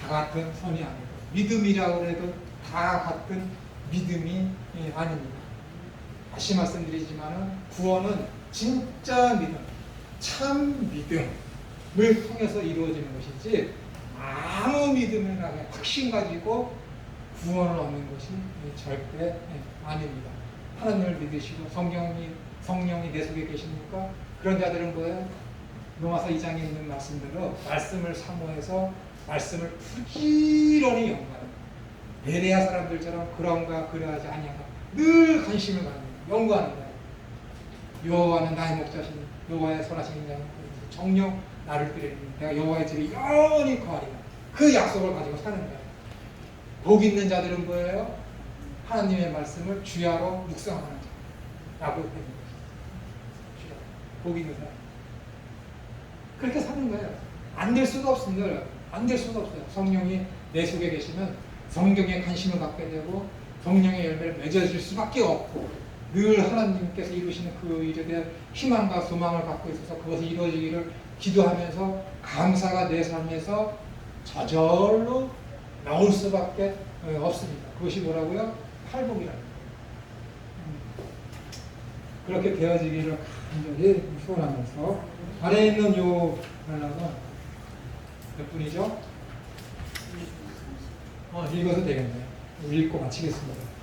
다 같은 선이 아니고, 믿음이라고 해도 다 같은 믿음이 아닙니다. 다시 말씀드리지만 구원은 진짜 믿음, 참 믿음을 통해서 이루어지는 것이지 아무 믿음이나 확신 가지고 구원을 얻는 것이 절대 아닙니다. 하나님을 믿으시고 성령이 내 속에 계십니까? 그런 자들은 뭐예요? 로마서 2장에 있는 말씀대로 말씀을 사모해서 말씀을 부지런히 연구하는, 베레아 사람들처럼 그런가 그러하지 아니한가 늘 관심을 갖는, 연구하는 거예요. 여호와는 나의 목자시니 여호와의 선하신 인자는 정녕 나를 끓이니 내가 여호와의 집에 영원히 거하리라. 그 약속을 가지고 사는 거예요. 복 있는 자들은 뭐예요? 하나님의 말씀을 주야로 묵상하는 자라고 되는 거예요. 복 있는 사람. 그렇게 사는 거예요. 안 될 수가 없습니다. 안 될 수가 없어요. 성령이 내 속에 계시면 성경에 관심을 갖게 되고 성령의 열매를 맺어줄 수밖에 없고, 늘 하나님께서 이루시는 그 일에 대한 희망과 소망을 갖고 있어서 그것이 이루어지기를 기도하면서 감사가 내 삶에서 저절로 나올 수밖에 없습니다. 그것이 뭐라고요? 팔복이라는 거예요. 그렇게 되어지기를 간절히 소원하면서 아래에 있는 요 단락은 몇 분이죠? 읽어도 되겠네요. 읽고 마치겠습니다.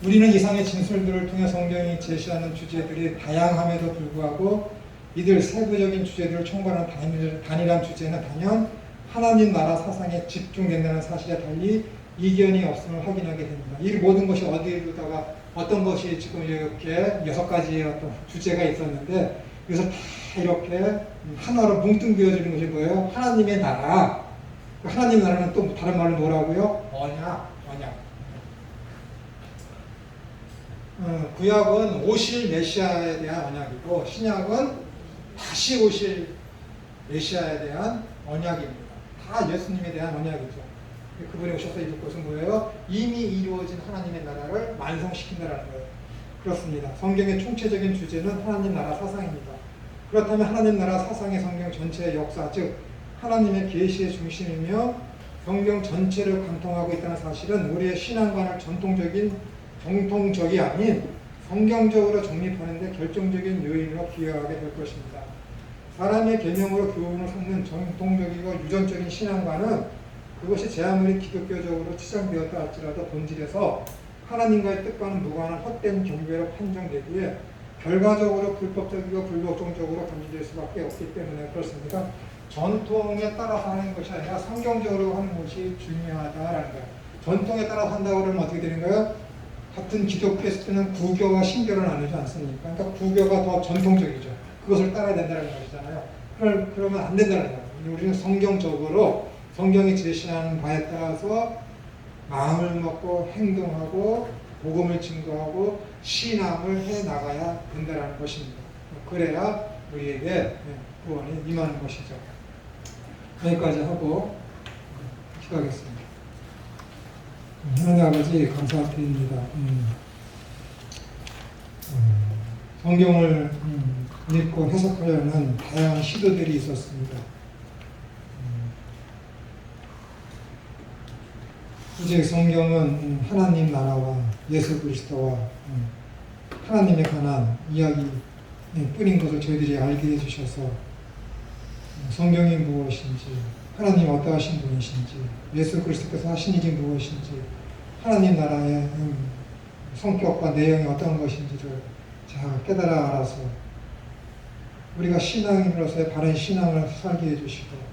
우리는 이상의 진술들을 통해 성경이 제시하는 주제들이 다양함에도 불구하고 이들 세부적인 주제들을 총괄하는 단일한 주제는 단연 하나님 나라 사상에 집중된다는 사실에 달리 이견이 없음을 확인하게 됩니다. 이 모든 것이 어디에다가 어떤 것이 지금 이렇게 6가지의 어떤 주제가 있었는데 그래서 다 이렇게 하나로 뭉뚱그려지는 것이 뭐예요? 하나님의 나라. 하나님 나라는 또 다른 말로 뭐라고요? 언약. 구약은 오실 메시아에 대한 언약이고 신약은 다시 오실 메시아에 대한 언약입니다. 다 예수님에 대한 언약이죠. 그분이 오셔서 이룰 것은 뭐예요? 이미 이루어진 하나님의 나라를 완성시킨다는 거예요. 그렇습니다. 성경의 총체적인 주제는 하나님 나라 사상입니다. 그렇다면 하나님 나라 사상의 성경 전체의 역사, 즉 하나님의 계시의 중심이며 성경 전체를 관통하고 있다는 사실은 우리의 신앙관을 정통적이 아닌 성경적으로 정립하는 데 결정적인 요인으로 기여하게 될 것입니다. 사람의 계명으로 교훈을 삼는 정통적이고 유전적인 신앙관은 그것이 제 아무리 기독교적으로 치장되었다 할지라도 본질에서 하나님과의 뜻과는 무관한 헛된 경배로 판정되기에 결과적으로 불법적이고 불법정적으로 간주될 수밖에 없기 때문에 그렇습니다. 전통에 따라서 하는 것이 아니라 성경적으로 하는 것이 중요하다라는 거예요. 전통에 따라서 한다고 그러면 어떻게 되는 거예요? 같은 기독교에서 쓰는 구교와 신교를 나누지 않습니까? 그러니까 구교가 더 전통적이죠. 그것을 따라야 된다는 것이잖아요. 그러면 안 된다는 거예요. 우리는 성경적으로 성경이 제시하는 바에 따라서 마음을 먹고 행동하고 복음을 증거하고 신앙을 해 나가야 된다는 것입니다. 그래야 우리에게 구원이 임하는 것이죠. 여기까지 하고 기도하겠습니다. 하나님 아버지 감사드립니다. 성경을 읽고 해석하려는 다양한 시도들이 있었습니다. 이제 성경은 하나님 나라와 예수 그리스도와 하나님에 관한 이야기 뿐인 것을 저희들이 알게 해주셔서 성경이 무엇인지 하나님 어떠하신 분이신지 예수 그리스도께서 하신 일이 무엇인지 하나님 나라의 성격과 내용이 어떤 것인지를 잘 깨달아 알아서 우리가 신앙인으로서의 바른 신앙을 살게 해주시고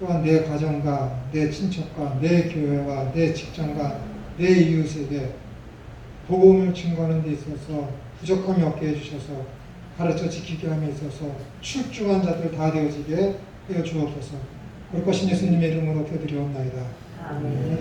또한 내 가정과 내 친척과 내 교회와 내 직장과 내 이웃에게 복음을 증거하는 데 있어서 부족함이 없게 해주셔서 가르쳐 지키게 함에 있어서 출중한 자들 다 되어지게 하여 주옵소서. 그럴 것인 예수님의 이름으로 기도드리옵나이다. 아멘.